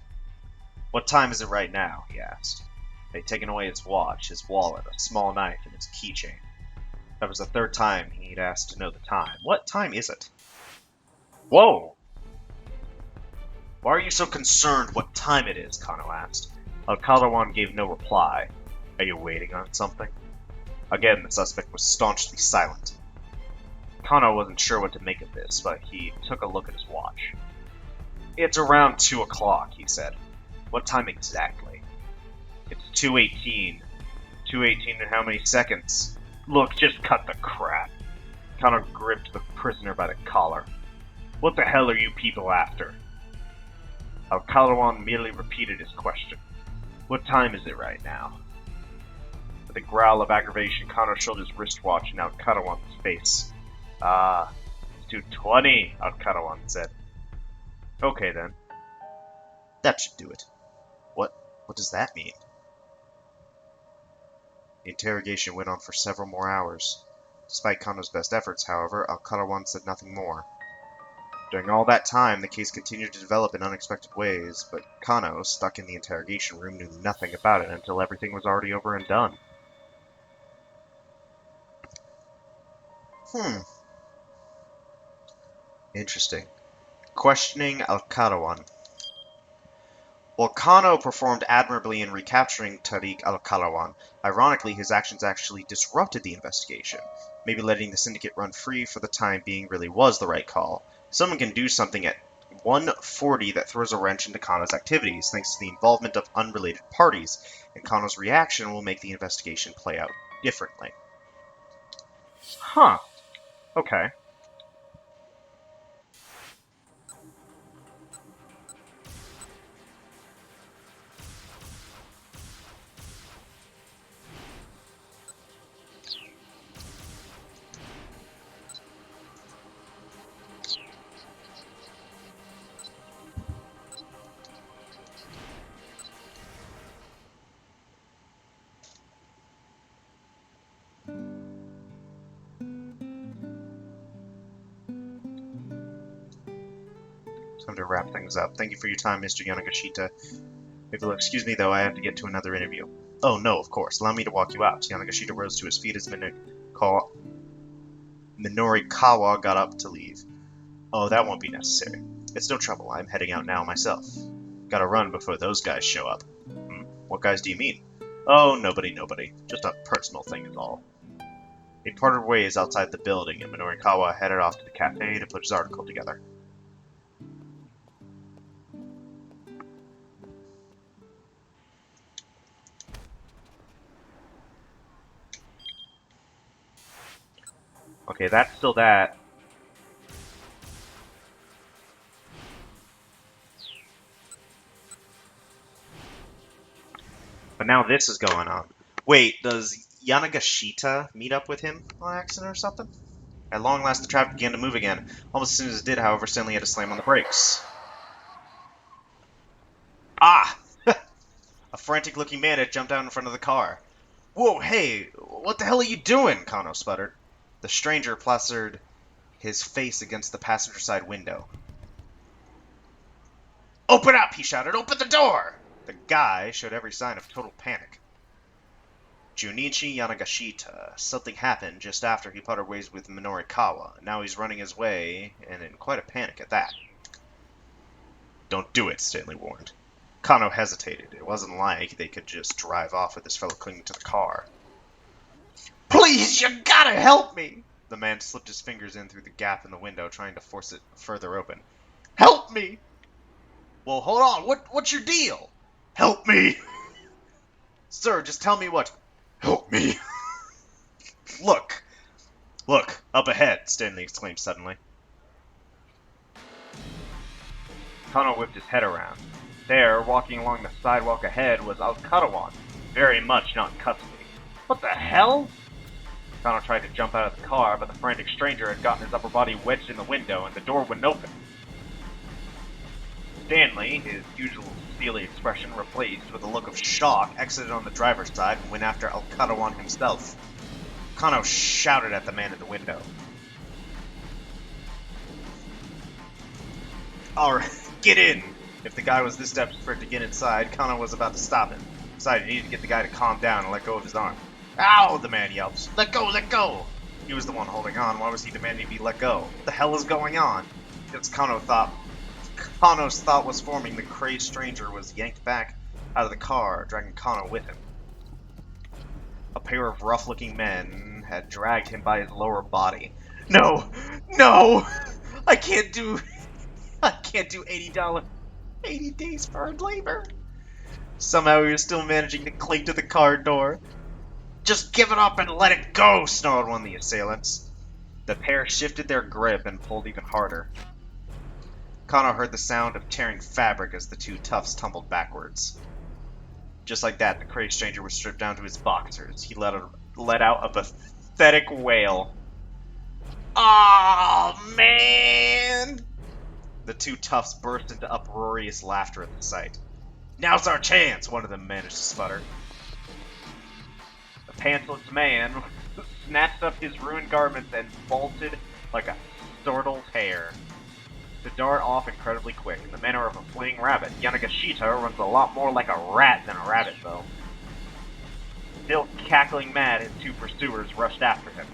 What time is it right now? He asked. They'd taken away his watch, his wallet, a small knife, and his keychain. That was the third time he'd asked to know the time. What time is it? Whoa! Why are you so concerned what time it is? Kano asked. Al-Karawan gave no reply. Are you waiting on something? Again, the suspect was staunchly silent. Kano wasn't sure what to make of this, but he took a look at his watch. It's around 2 o'clock, he said. What time exactly? It's 2:18. 2:18 in how many seconds? Look, just cut the crap. Kano gripped the prisoner by the collar. What the hell are you people after? Al-Karawan merely repeated his question. What time is it right now? With a growl of aggravation, Kano showed his wristwatch in Al-Karawan's face. Ah, it's 2:20, Al-Karawan said. Okay then. That should do it. What does that mean? The interrogation went on for several more hours. Despite Kano's best efforts, however, Al-Karawan said nothing more. During all that time, the case continued to develop in unexpected ways, but Kano, stuck in the interrogation room, knew nothing about it until everything was already over and done. Interesting. Questioning Al-Karawan. While Kano performed admirably in recapturing Tariq Al-Karawan, ironically his actions actually disrupted the investigation. Maybe letting the syndicate run free for the time being really was the right call. Someone can do something at 1:40 that throws a wrench into Kano's activities, thanks to the involvement of unrelated parties, and Kano's reaction will make the investigation play out differently. Huh. Okay. Time to wrap things up. Thank you for your time, Mr. Yanagashita. If you'll excuse me, though, I have to get to another interview. Oh, no, of course. Allow me to walk you out. Yanagashita rose to his feet as Minorikawa got up to leave. Oh, that won't be necessary. It's no trouble. I'm heading out now myself. Gotta run before those guys show up. What guys do you mean? Oh, nobody. Just a personal thing is all. They parted ways outside the building, and Minorikawa headed off to the cafe to put his article together. Okay, that's still that. But now this is going on. Wait, does Yanagashita meet up with him on accident or something? At long last, the traffic began to move again. Almost as soon as it did, however, Stanley had to slam on the brakes. Ah! A frantic-looking man had jumped out in front of the car. Whoa, hey, what the hell are you doing? Kano sputtered. The stranger plastered his face against the passenger side window. "Open up!" he shouted. "Open the door!" The guy showed every sign of total panic. Junichi Yanagashita. Something happened just after he parted ways with Minorikawa. Now he's running his way, and in quite a panic at that. "Don't do it," Stanley warned. Kano hesitated. It wasn't like they could just drive off with this fellow clinging to the car. "Please, you gotta help me!" The man slipped his fingers in through the gap in the window, trying to force it further open. "Help me!" "Well, hold on. What's your deal?" "Help me!" "Sir, just tell me what..." "Help me!" Look, up ahead," Stanley exclaimed suddenly. Kano whipped his head around. There, walking along the sidewalk ahead, was Alcarawan, very much not in custody. What the hell? Kano tried to jump out of the car, but the frantic stranger had gotten his upper body wedged in the window, and the door wouldn't open. Stanley, his usual steely expression replaced with a look of shock, exited on the driver's side and went after Alcarawan himself. Kano shouted at the man at the window. "Alright, get in!" If the guy was this desperate to get inside, Kano was about to stop him. Besides, he needed to get the guy to calm down and let go of his arm. "Ow!" the man yelped. "Let go, let go!" He was the one holding on. Why was he demanding to be let go? What the hell is going on? As Kano's thought was forming, the crazed stranger was yanked back out of the car, dragging Kano with him. A pair of rough-looking men had dragged him by his lower body. No! I can't do $80, 80 days hard labor." Somehow he was still managing to cling to the car door. "Just give it up and let it go," snarled one of the assailants. The pair shifted their grip and pulled even harder. Kano heard the sound of tearing fabric as the two toughs tumbled backwards. Just like that, the crazed stranger was stripped down to his boxers. He let out a pathetic wail. "Aw, man!" The two toughs burst into uproarious laughter at the sight. "Now's our chance," one of them managed to sputter. The pantsless man snatched up his ruined garments and bolted like a startled hare, to dart off incredibly quick, in the manner of a fleeing rabbit. Yanagashita runs a lot more like a rat than a rabbit, though. Still cackling mad, his two pursuers rushed after him.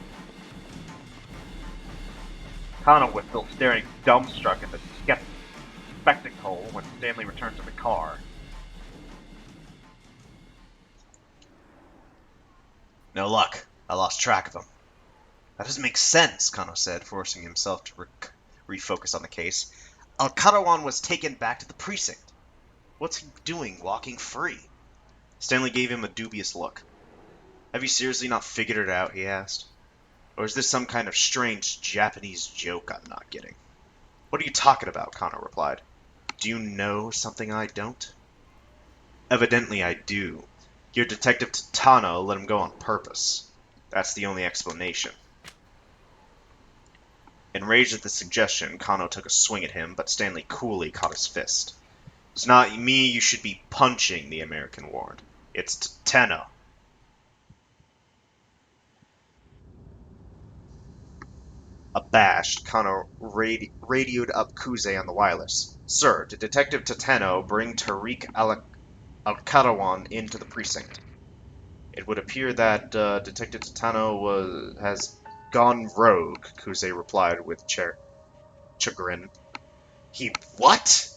Kano was still staring dumbstruck at the spectacle when Stanley returned to the car. "No luck. I lost track of him." "That doesn't make sense," Kano said, forcing himself to refocus on the case. "Alcarawan was taken back to the precinct. What's he doing walking free?" Stanley gave him a dubious look. "Have you seriously not figured it out?" he asked. "Or is this some kind of strange Japanese joke I'm not getting?" "What are you talking about?" Kano replied. "Do you know something I don't?" "Evidently I do. Your detective Tateno let him go on purpose. That's the only explanation." Enraged at the suggestion, Kano took a swing at him, but Stanley coolly caught his fist. "It's not me you should be punching," the American warned. "It's Tateno." Abashed, Kano radioed up Kuze on the wireless. "Sir, did Detective Tateno bring Tariq Alcarawan into the precinct?" "It would appear that Detective Tateno has gone rogue," Kuze replied with chagrin. "He what?"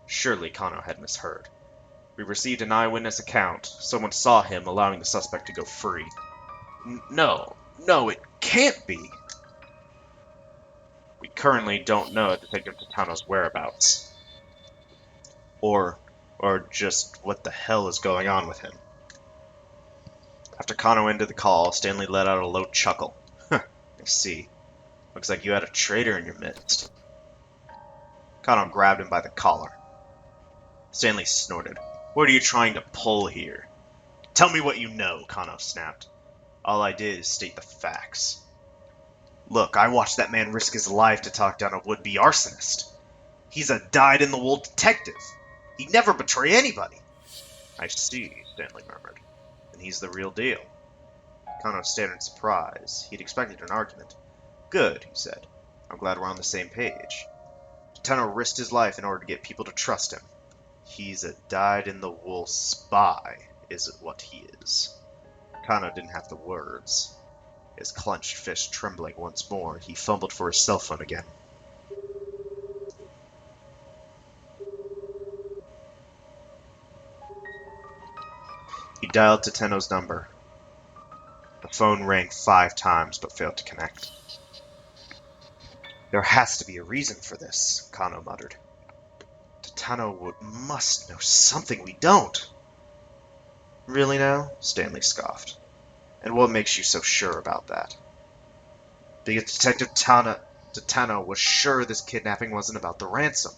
Surely Kano had misheard. "We received an eyewitness account. Someone saw him allowing the suspect to go free." No, it can't be." "We currently don't know Detective Tatano's whereabouts. Or just what the hell is going on with him." After Kano ended the call, Stanley let out a low chuckle. "I see. Looks like you had a traitor in your midst." Kano grabbed him by the collar. Stanley snorted. "What are you trying to pull here?" "Tell me what you know," Kano snapped. "All I did is state the facts." "Look, I watched that man risk his life to talk down a would-be arsonist. He's a dyed-in-the-wool detective. He'd never betray anybody." "I see," Stanley murmured. "Then he's the real deal." Kano stared in surprise. He'd expected an argument. Good, he said. I'm glad we're on the same page. Tateno risked his life in order to get people to trust him. He's a dyed-in-the-wool spy, is what he is. Kano didn't have the words. His clenched fist trembling once more, he fumbled for his cell phone again. He dialed Tateno's number. The phone rang 5 times but failed to connect. There has to be a reason for this, Kano muttered. Tateno must know something we don't. Really now? Stanley scoffed. And what makes you so sure about that? Because Detective Tateno was sure this kidnapping wasn't about the ransom.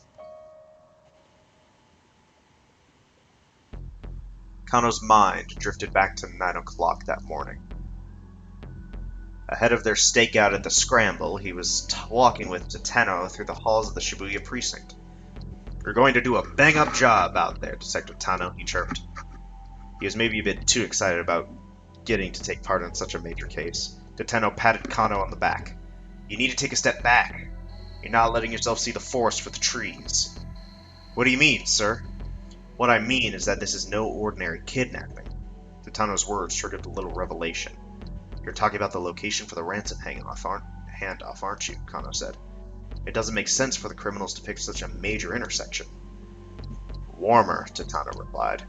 Kano's mind drifted back to 9 o'clock that morning. Ahead of their stakeout at the Scramble, he was walking with Tateno through the halls of the Shibuya precinct. You're going to do a bang-up job out there, Detective Tateno, he chirped. He was maybe a bit too excited about getting to take part in such a major case. Tateno patted Kano on the back. You need to take a step back. You're not letting yourself see the forest for the trees. What do you mean, sir? What I mean is that this is no ordinary kidnapping. Tateno's words triggered a little revelation. You're talking about the location for the ransom handoff, aren't you? Kano said. It doesn't make sense for the criminals to pick such a major intersection. Warmer, Tateno replied.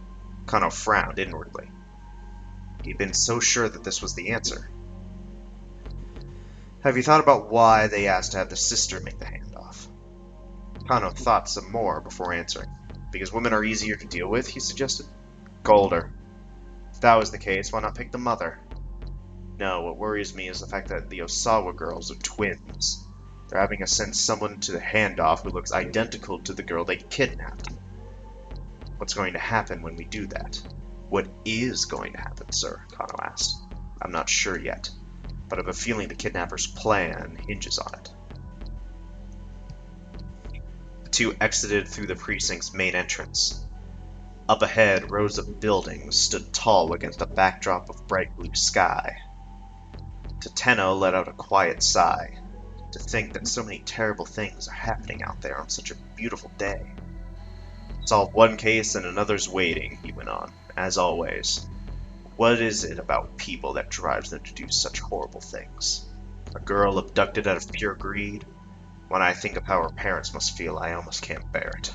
Kano frowned inwardly. He'd been so sure that this was the answer. Have you thought about why they asked to have the sister make the handoff? Kano thought some more before answering. Because women are easier to deal with, he suggested. Colder. If that was the case, why not pick the mother? No, what worries me is the fact that the Osawa girls are twins. They're having to send someone to the handoff who looks identical to the girl they kidnapped. What's going to happen when we do that? What is going to happen, sir? Kano asked. I'm not sure yet, but I have a feeling the kidnapper's plan hinges on it. The two exited through the precinct's main entrance. Up ahead, rows of buildings stood tall against a backdrop of bright blue sky. Tateno let out a quiet sigh. To think that so many terrible things are happening out there on such a beautiful day. Solve one case and another's waiting, he went on, as always. What is it about people that drives them to do such horrible things? A girl abducted out of pure greed? When I think of how her parents must feel, I almost can't bear it.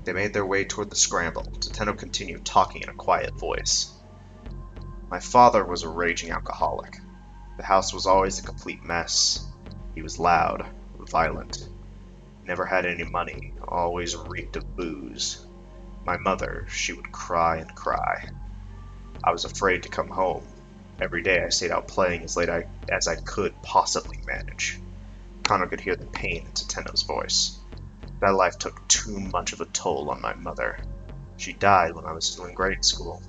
They made their way toward the Scramble. Tateno continued talking in a quiet voice. My father was a raging alcoholic. The house was always a complete mess. He was loud, violent. Never had any money, always reeked of booze. My mother, she would cry and cry. I was afraid to come home. Every day I stayed out playing as late as I could possibly manage. Kano could hear the pain in Tateno's voice. That life took too much of a toll on my mother. She died when I was still in grade school.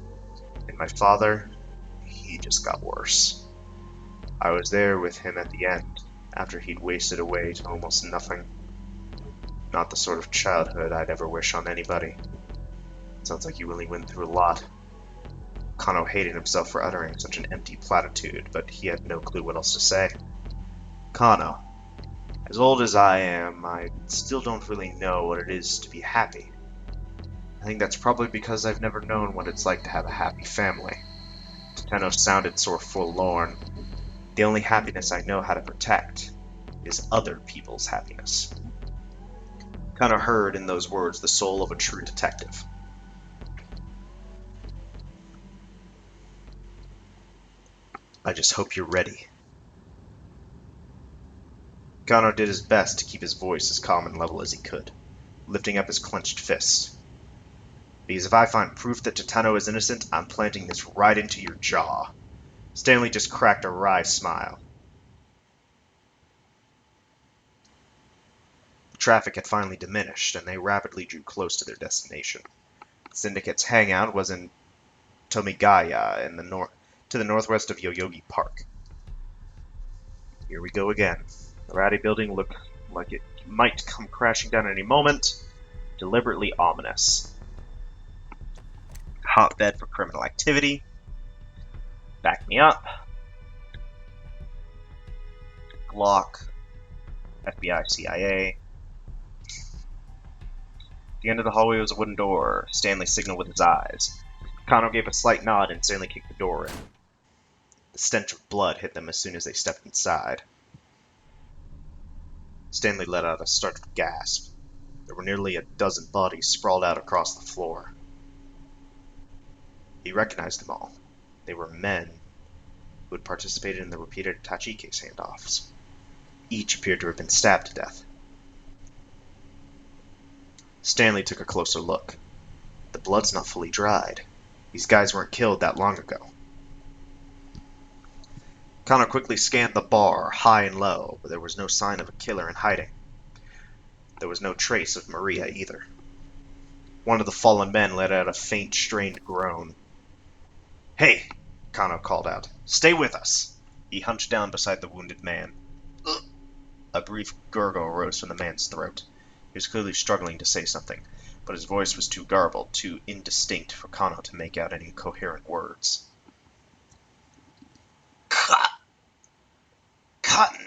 And my father, he just got worse. I was there with him at the end, after he'd wasted away to almost nothing. Not the sort of childhood I'd ever wish on anybody. Sounds like you really went through a lot. Kano hated himself for uttering such an empty platitude, but he had no clue what else to say. Kano, as old as I am, I still don't really know what it is to be happy. I think that's probably because I've never known what it's like to have a happy family. Tateno sounded sort of forlorn. The only happiness I know how to protect is other people's happiness. Kano heard in those words the soul of a true detective. I just hope you're ready. Kano did his best to keep his voice as calm and level as he could, lifting up his clenched fist. Because if I find proof that Tateno is innocent, I'm planting this right into your jaw. Stanley just cracked a wry smile. The traffic had finally diminished, and they rapidly drew close to their destination. The Syndicate's hangout was in Tomigaya, to the northwest of Yoyogi Park. Here we go again. The ratty building looked like it might come crashing down at any moment, deliberately ominous. Hotbed for criminal activity. Back me up. Glock. FBI, CIA. At the end of the hallway was a wooden door. Stanley signaled with his eyes. Kano gave a slight nod and Stanley kicked the door in. The stench of blood hit them as soon as they stepped inside. Stanley let out a startled gasp. There were nearly a dozen bodies sprawled out across the floor. He recognized them all. They were men who had participated in the repeated Itachi case handoffs. Each appeared to have been stabbed to death. Stanley took a closer look. The blood's not fully dried. These guys weren't killed that long ago. Kano quickly scanned the bar, high and low, but there was no sign of a killer in hiding. There was no trace of Maria either. One of the fallen men let out a faint, strained groan. "Hey!" Kano called out. "Stay with us!" He hunched down beside the wounded man. Ugh. A brief gurgle rose from the man's throat. He was clearly struggling to say something, but his voice was too garbled, too indistinct for Kano to make out any coherent words. Cotton.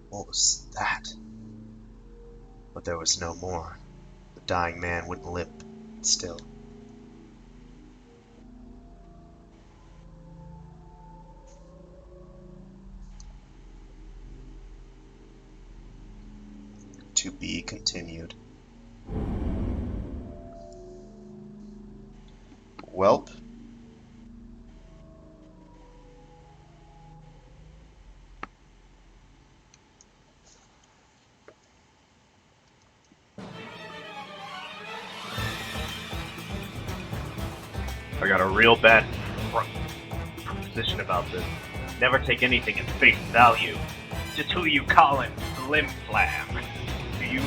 What was that? But there was no more. The dying man went limp, still. To be continued. Welp. I got a real bad proposition about this. Never take anything at face value. Just who you callin', Slim Flam? Do you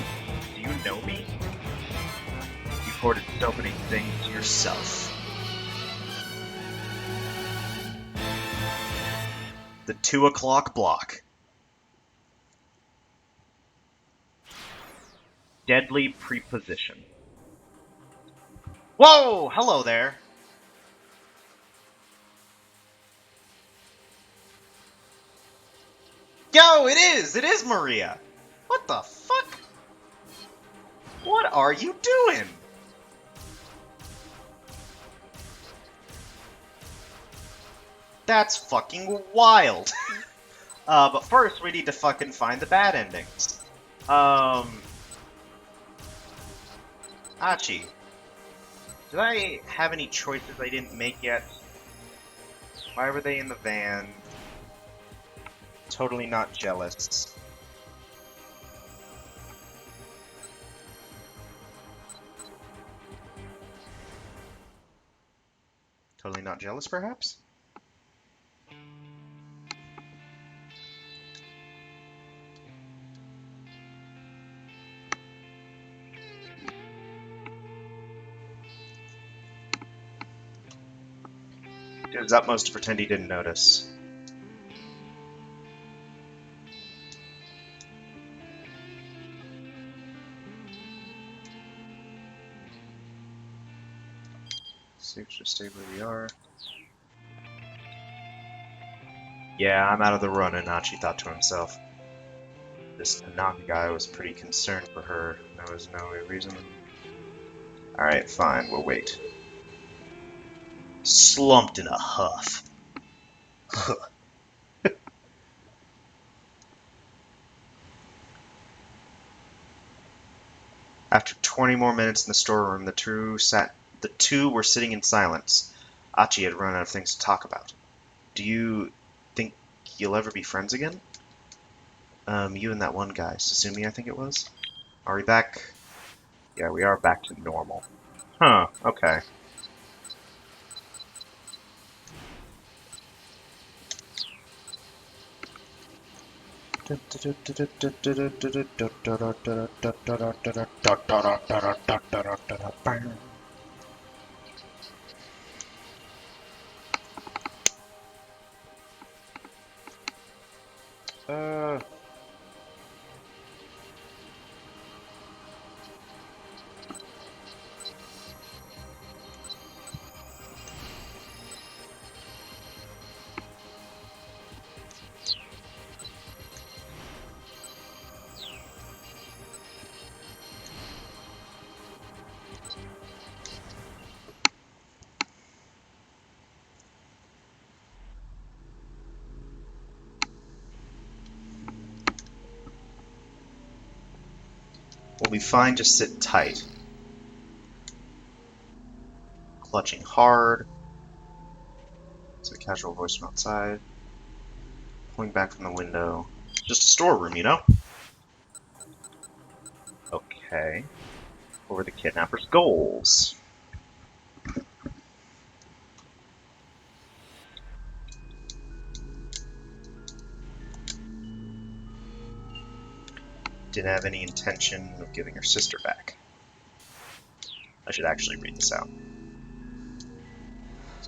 know me? You've hoarded so many things to yourself. The 2 o'clock block. Deadly preposition. Whoa! Hello there. Yo, it is Maria. What the fuck? What are you doing? That's fucking wild. But first we need to fucking find the bad endings. Achi. Did I have any choices I didn't make yet? Why were they in the van? Totally not jealous. Totally not jealous, perhaps? Did his utmost to pretend he didn't notice. Safe to stay where we are. Yeah, I'm out of the run, Anachi thought to himself. This Tanaka guy was pretty concerned for her. There was no reason. Alright, fine, we'll wait. Slumped in a huff. After 20 more minutes in the storeroom, the two were sitting in silence. Achi had run out of things to talk about. Do you think you'll ever be friends again? You and that one guy, Sasumi, I think it was. Are we back? Yeah, we are back to normal. Huh, okay. We'll be fine, just sit tight. Clutching hard. It's a casual voice from outside. Pulling back from the window. Just a storeroom, you know? Okay. What were the kidnapper's goals? Didn't have any intention of giving her sister back. I should actually read this out.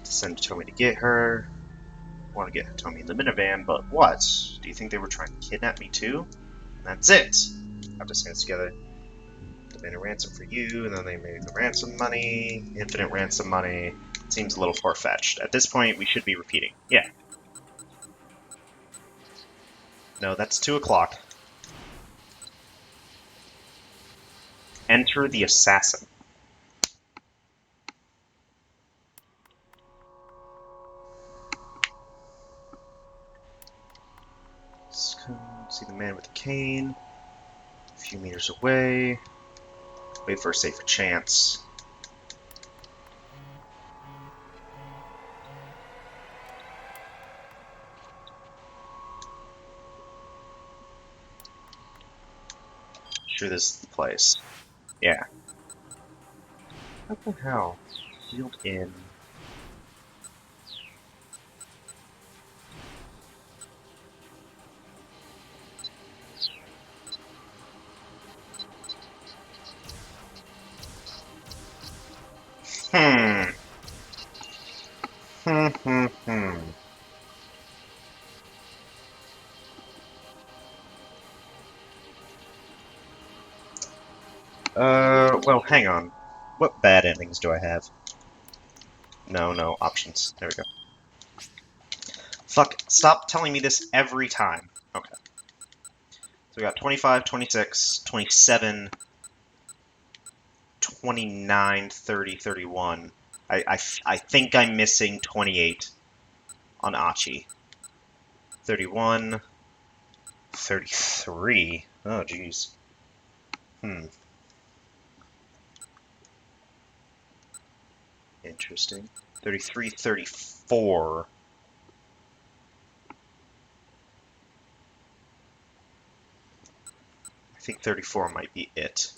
To send Tomi to get her. Want to get Tomi in the minivan, but what? Do you think they were trying to kidnap me too? And that's it! Have to hands together. Demand a ransom for you, and then they made the ransom money. Infinite ransom money. Seems a little far-fetched. At this point, we should be repeating. Yeah. No, that's 2 o'clock. Enter the assassin. See the man with the cane. A few meters away. Wait for a safer chance. Sure this is the place. Yeah. What the hell? Sealed in. Hmm. Well, hang on. What bad endings do I have? No, options. There we go. Fuck, stop telling me this every time. Okay. So we got 25, 26, 27, 29, 30, 31. I think I'm missing 28 on Achi. 31, 33. Oh, jeez. Interesting. 33, 34. I think 34 might be it.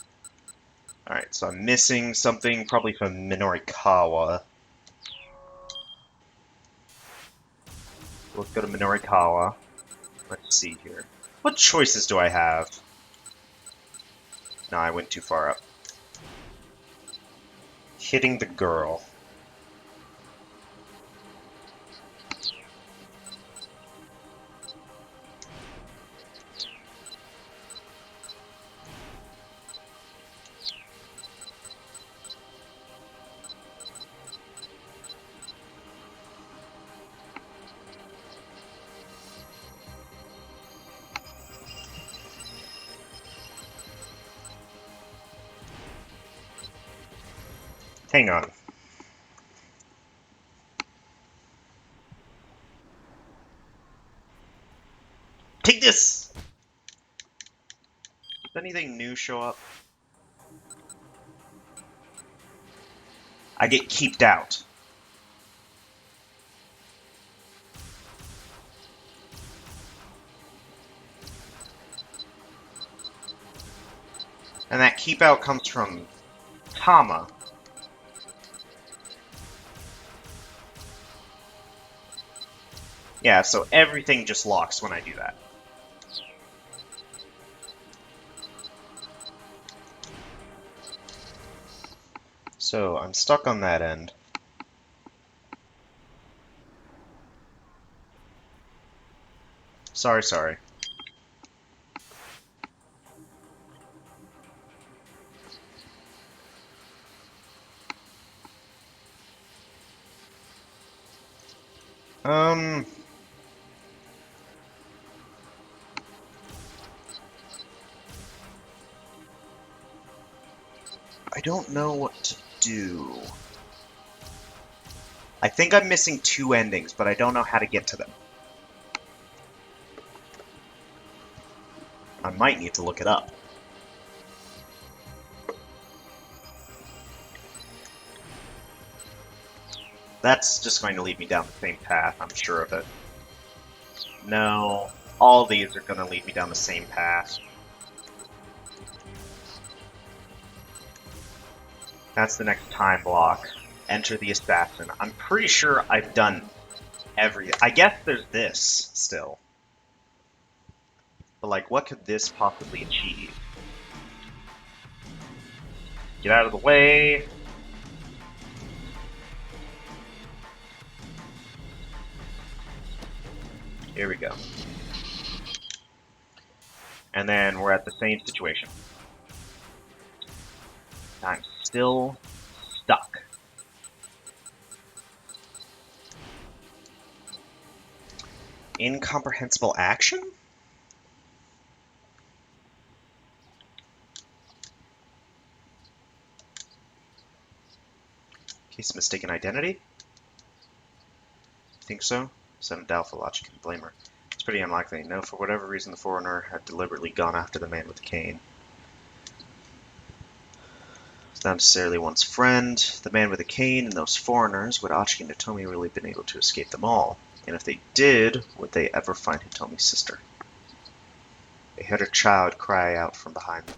Alright, so I'm missing something, probably from Minorikawa. Let's go to Minorikawa. Let's see here. What choices do I have? No, I went too far up. Hitting the girl. Hang on. Take this! Does anything new show up? I get keeped out. And that keep out comes from Tama. Yeah, so everything just locks when I do that. So, I'm stuck on that end. Sorry. I don't know what to do. I think I'm missing 2 endings, but I don't know how to get to them. I might need to look it up. That's just going to lead me down the same path, I'm sure of it. No, all these are going to lead me down the same path. That's the next time block. Enter the assassin. I'm pretty sure I've done everything. I guess there's this still. But, like, what could this possibly achieve? Get out of the way. Here we go. And then we're at the same situation. I'm still stuck. Incomprehensible action? Case of mistaken identity? Think so? Said doubtful logic and blame her. It's pretty unlikely. No, for whatever reason, the foreigner had deliberately gone after the man with the cane. It's not necessarily one's friend. The man with the cane and those foreigners, would Achi and Hitomi really been able to escape them all? And if they did, would they ever find Hitomi's sister? They heard a child cry out from behind them.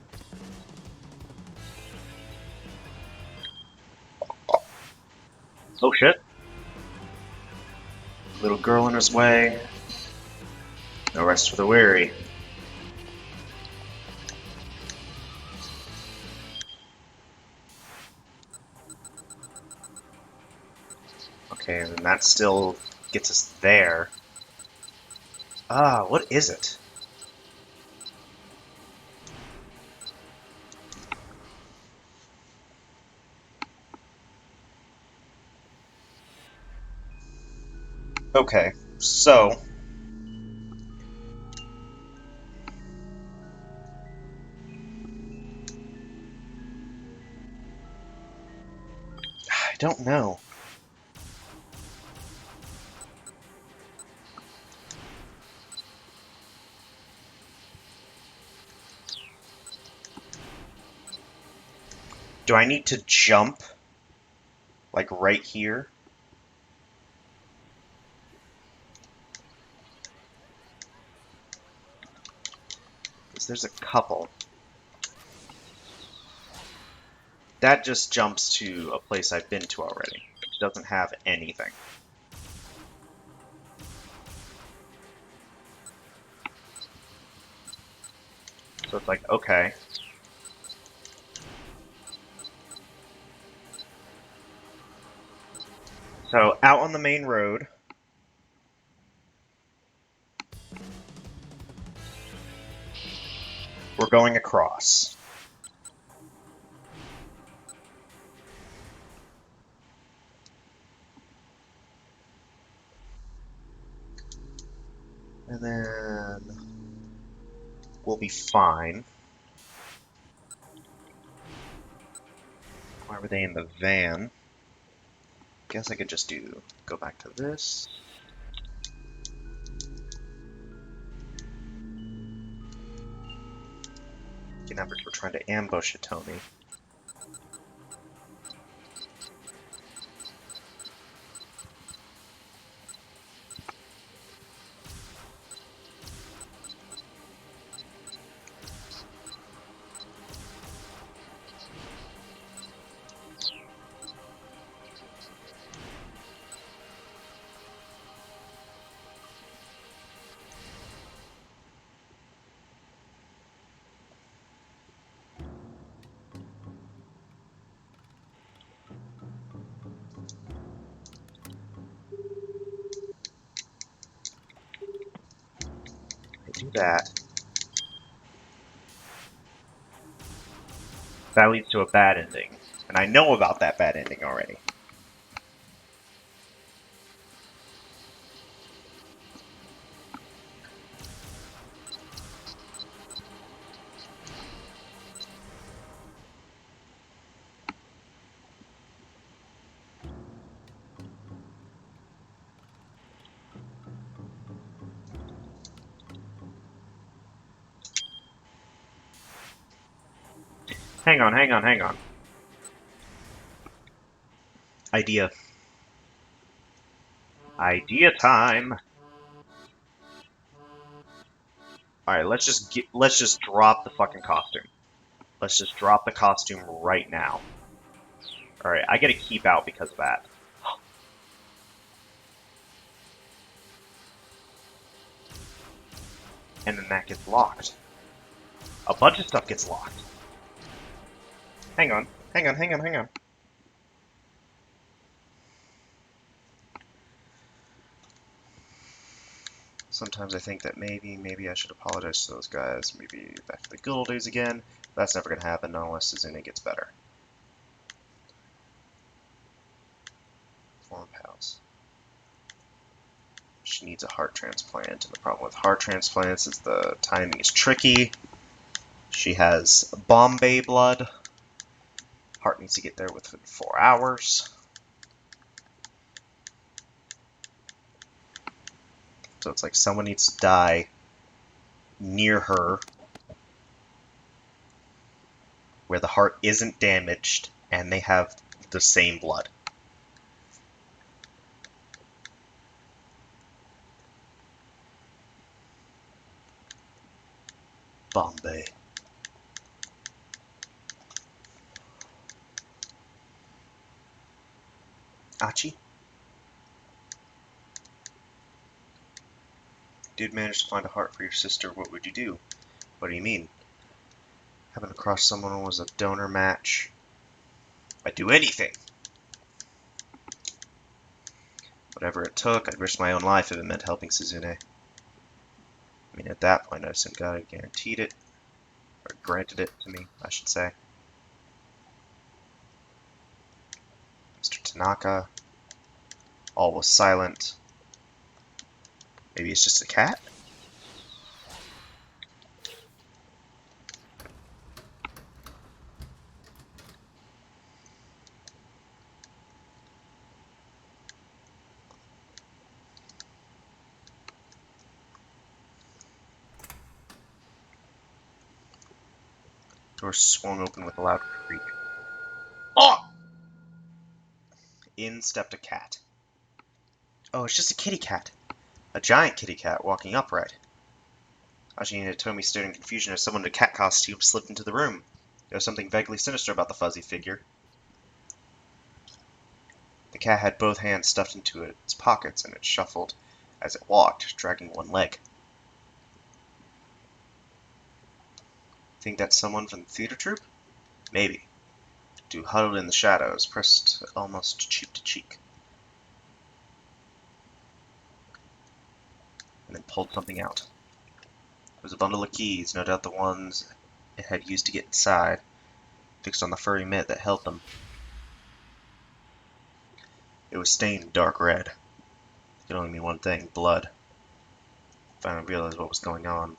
Oh shit. Little girl in his way. No rest for the weary. Okay, and that still gets us there. Ah, what is it? Okay, so I don't know. Do I need to jump? Like right here? Because there's a couple. That just jumps to a place I've been to already, which doesn't have anything. So it's like, okay. So out on the main road. We're going across. And then we'll be fine. Why were they in the van? Guess I could just go back to this. The numbers were trying to ambush Hitomi. I do that. That leads to a bad ending. And I know about that bad ending already. Hang on. Idea. Idea time! Alright, let's just drop the fucking costume. Let's just drop the costume right now. Alright, I get to keep out because of that. And then that gets locked. A bunch of stuff gets locked. Hang on. Sometimes I think that maybe I should apologize to those guys. Maybe back to the good old days again. That's never gonna happen unless Suzune gets better. Form pals. She needs a heart transplant, and the problem with heart transplants is the timing is tricky. She has Bombay blood. Heart needs to get there within 4 hours. So it's like someone needs to die near her where the heart isn't damaged and they have the same blood. Bombay. Achi? Did manage to find a heart for your sister, what would you do? What do you mean? Happen across someone who was a donor match? I'd do anything! Whatever it took, I'd risk my own life if it meant helping Suzune. I mean, at that point, I assumed God had guaranteed it, or granted it to me, I should say. Mr. Tanaka. All was silent. Maybe it's just a cat? Door swung open with a loud creak. Oh! In stepped a cat. Oh, it's just a kitty cat. A giant kitty cat walking upright. Ashi and Hitomi stared in confusion as someone in a cat costume slipped into the room. There was something vaguely sinister about the fuzzy figure. The cat had both hands stuffed into its pockets, and it shuffled as it walked, dragging one leg. Think that's someone from the theater troupe? Maybe. Two huddled in the shadows, pressed almost cheek to cheek. And then pulled something out. It was a bundle of keys, no doubt the ones it had used to get inside, fixed on the furry mitt that held them. It was stained dark red. It could only mean one thing, blood. Finally realized what was going on.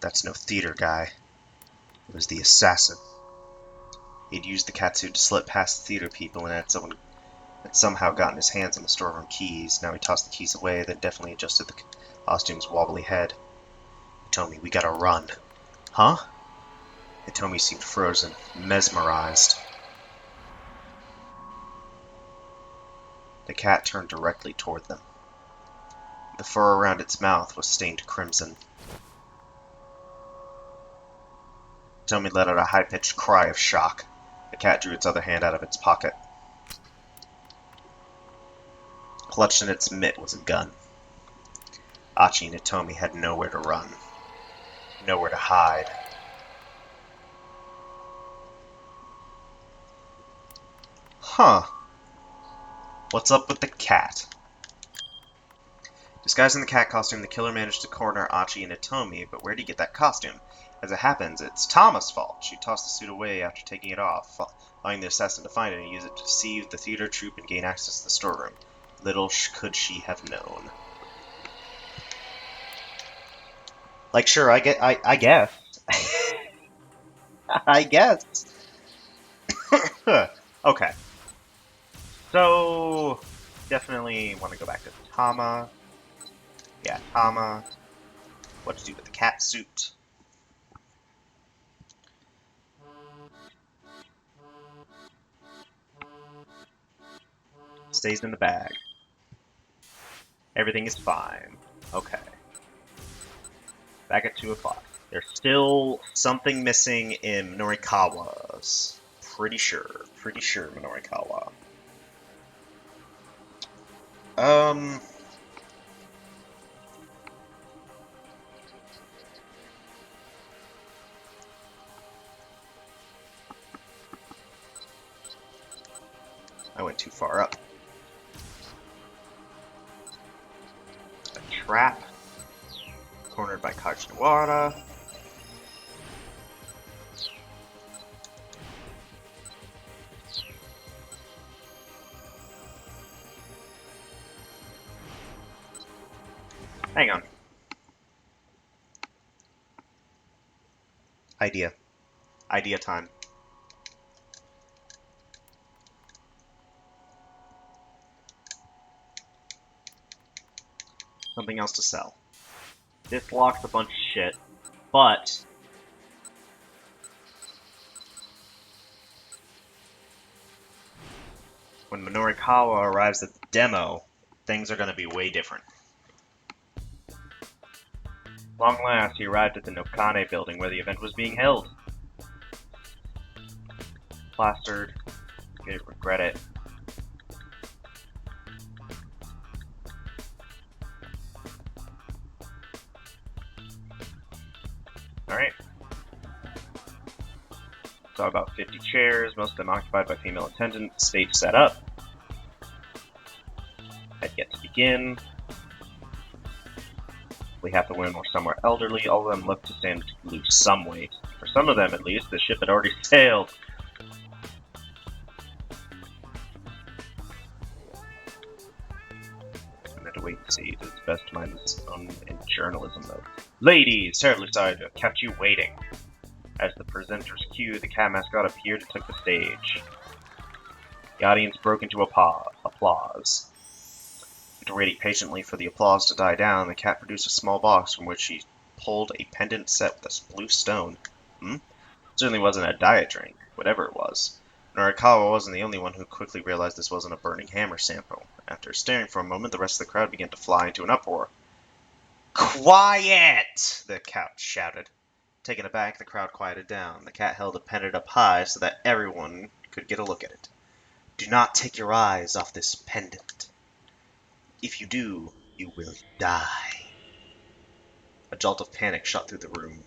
That's no theater guy. It was the assassin. He'd used the catsuit to slip past the theater people and had somehow gotten his hands on the storeroom keys. Now he tossed the keys away, then definitely adjusted the costume's wobbly head. Hitomi, we gotta run. Huh? Hitomi seemed frozen, mesmerized. The cat turned directly toward them. The fur around its mouth was stained crimson. Hitomi let out a high-pitched cry of shock. The cat drew its other hand out of its pocket. Clutched in its mitt was a gun. Achi and Hitomi had nowhere to run. Nowhere to hide. Huh. What's up with the cat? Disguised in the cat costume, the killer managed to corner Achi and Hitomi, but where'd he get that costume? As it happens, it's Tama's fault. She tossed the suit away after taking it off, allowing the assassin to find it and use it to deceive the theater troupe and gain access to the storeroom. Little could she have known. Like, sure, I guess. I guess. Okay. So, definitely want to go back to Tama. Yeah, Tama. What to do with the cat suit. Stays in the bag. Everything is fine. Okay. Back at 2 o'clock. There's still something missing in Minorikawa's. Pretty sure Minorikawa. I went too far up. A trap. Cornered by Kajinawara. Hang on. Idea. Idea time. Something else to sell. This locks a bunch of shit, but when Minorikawa arrives at the demo, things are going to be way different. Long last, he arrived at the Nokane building where the event was being held. Plastered. You'd regret it. Alright. Saw about 50 chairs, most of them occupied by female attendants. Stage set up. I'd yet to begin. We have to win or somewhere elderly. All of them look to stand to lose some weight. For some of them, at least, the ship had already sailed. I'm going to wait and see. It's best to mind his own in journalism, though. Ladies, terribly sorry to have kept you waiting. As the presenters cue, the cat mascot appeared and took the stage. The audience broke into applause. After waiting patiently for the applause to die down, the cat produced a small box from which she pulled a pendant set with a blue stone. It certainly wasn't a diet drink, whatever it was. Norikawa wasn't the only one who quickly realized this wasn't a burning hammer sample. After staring for a moment, the rest of the crowd began to fly into an uproar. "Quiet!" the cat shouted. Taken aback, the crowd quieted down. The cat held the pendant up high so that everyone could get a look at it. "Do not take your eyes off this pendant. If you do, you will die." A jolt of panic shot through the room.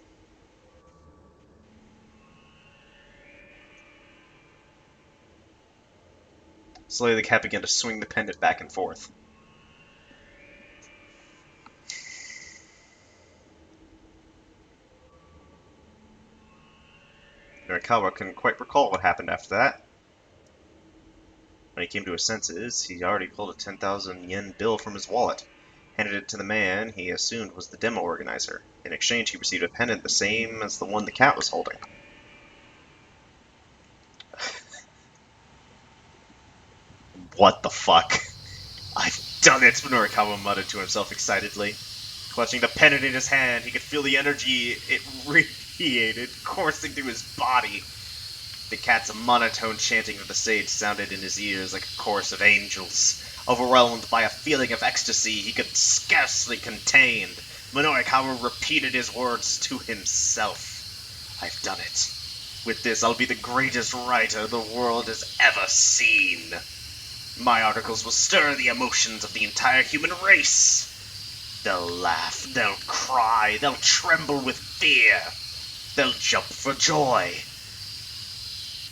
Slowly, the cat began to swing the pendant back and forth. Norikawa couldn't quite recall what happened after that. When he came to his senses, he already pulled a 10,000 yen bill from his wallet, handed it to the man he assumed was the demo organizer. In exchange, he received a pendant the same as the one the cat was holding. What the fuck? I've done it, Norikawa muttered to himself excitedly. Clutching the pendant in his hand, he could feel the energy it radiated coursing through his body. The cat's monotone chanting of the sage sounded in his ears like a chorus of angels. Overwhelmed by a feeling of ecstasy he could scarcely contain, Minorikawa repeated his words to himself. "I've done it. With this, I'll be the greatest writer the world has ever seen. My articles will stir the emotions of the entire human race. They'll laugh, they'll cry, they'll tremble with fear. They'll jump for joy."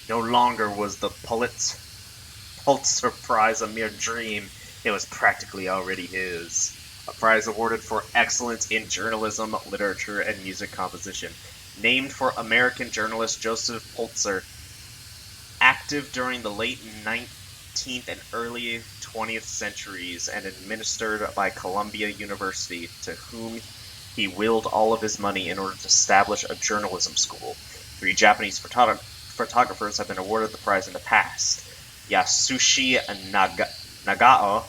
No longer was the Pulitzer Prize a mere dream. It was practically already his. A prize awarded for excellence in journalism, literature, and music composition. Named for American journalist Joseph Pulitzer. Active during the late 19th and early 20th centuries and administered by Columbia University, to whom he willed all of his money in order to establish a journalism school. 3 Japanese photographers have been awarded the prize in the past: Yasushi Nagao,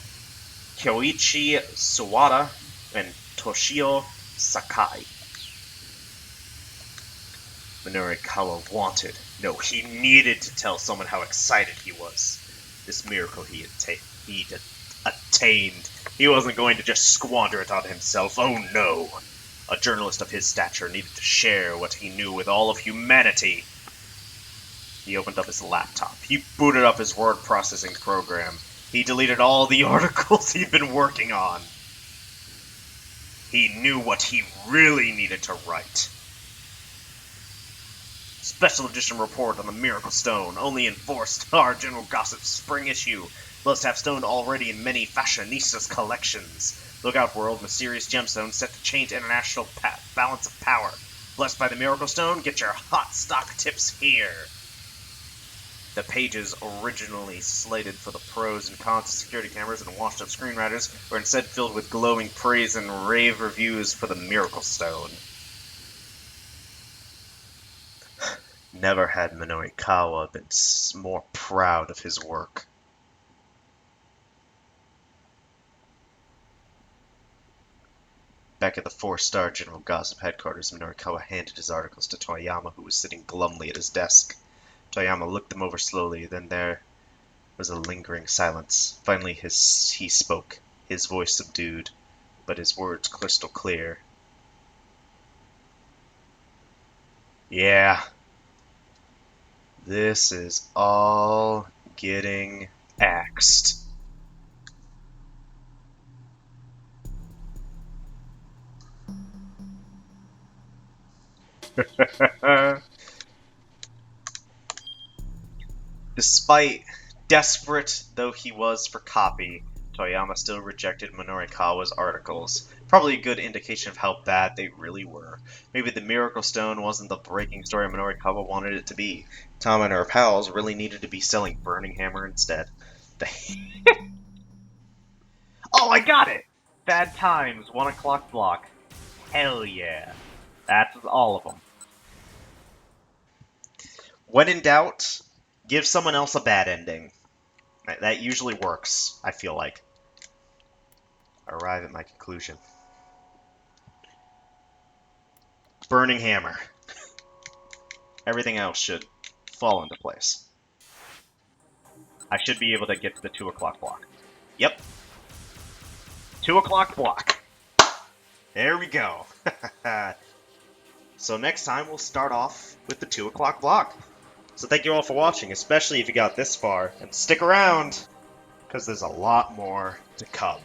Kyoichi Suwada, and Toshio Sakai. Minorikawa wanted, no, he needed to tell someone how excited he was. This miracle he Attained. He wasn't going to just squander it on himself. Oh no. A journalist of his stature needed to share what he knew with all of humanity. He opened up his laptop. He booted up his word processing program. He deleted all the articles he'd been working on. He knew what he really needed to write. Special edition report on the Miracle Stone, only in 4-star General Gossip's spring issue. Must have stone already in many fashionistas' collections. Look out, world, mysterious gemstone set to change international balance of power. Blessed by the Miracle Stone, get your hot stock tips here. The pages originally slated for the pros and cons of security cameras and washed-up screenwriters were instead filled with glowing praise and rave reviews for the Miracle Stone. Never had Minoikawa been more proud of his work. Back at the 4-star General Gossip headquarters, Minoikawa handed his articles to Toyama, who was sitting glumly at his desk. Toyama looked them over slowly, then there was a lingering silence. Finally he spoke, his voice subdued, but his words crystal clear. Yeah, this is all getting axed. Despite desperate though he was for copy, Toyama still rejected Minorikawa's articles. Probably a good indication of how bad they really were. Maybe the Miracle Stone wasn't the breaking story Minorikawa wanted it to be. Tama and her pals really needed to be selling Burning Hammer instead. Oh, I got it! Bad Times, 1 o'clock block. Hell yeah. That's all of them. When in doubt, give someone else a bad ending. That usually works, I feel like. Arrive at my conclusion. Burning Hammer. Everything else should fall into place. I should be able to get to the 2 o'clock block. Yep. 2 o'clock block. There we go. So next time we'll start off with the 2 o'clock block. So thank you all for watching, especially if you got this far. And stick around, because there's a lot more to come.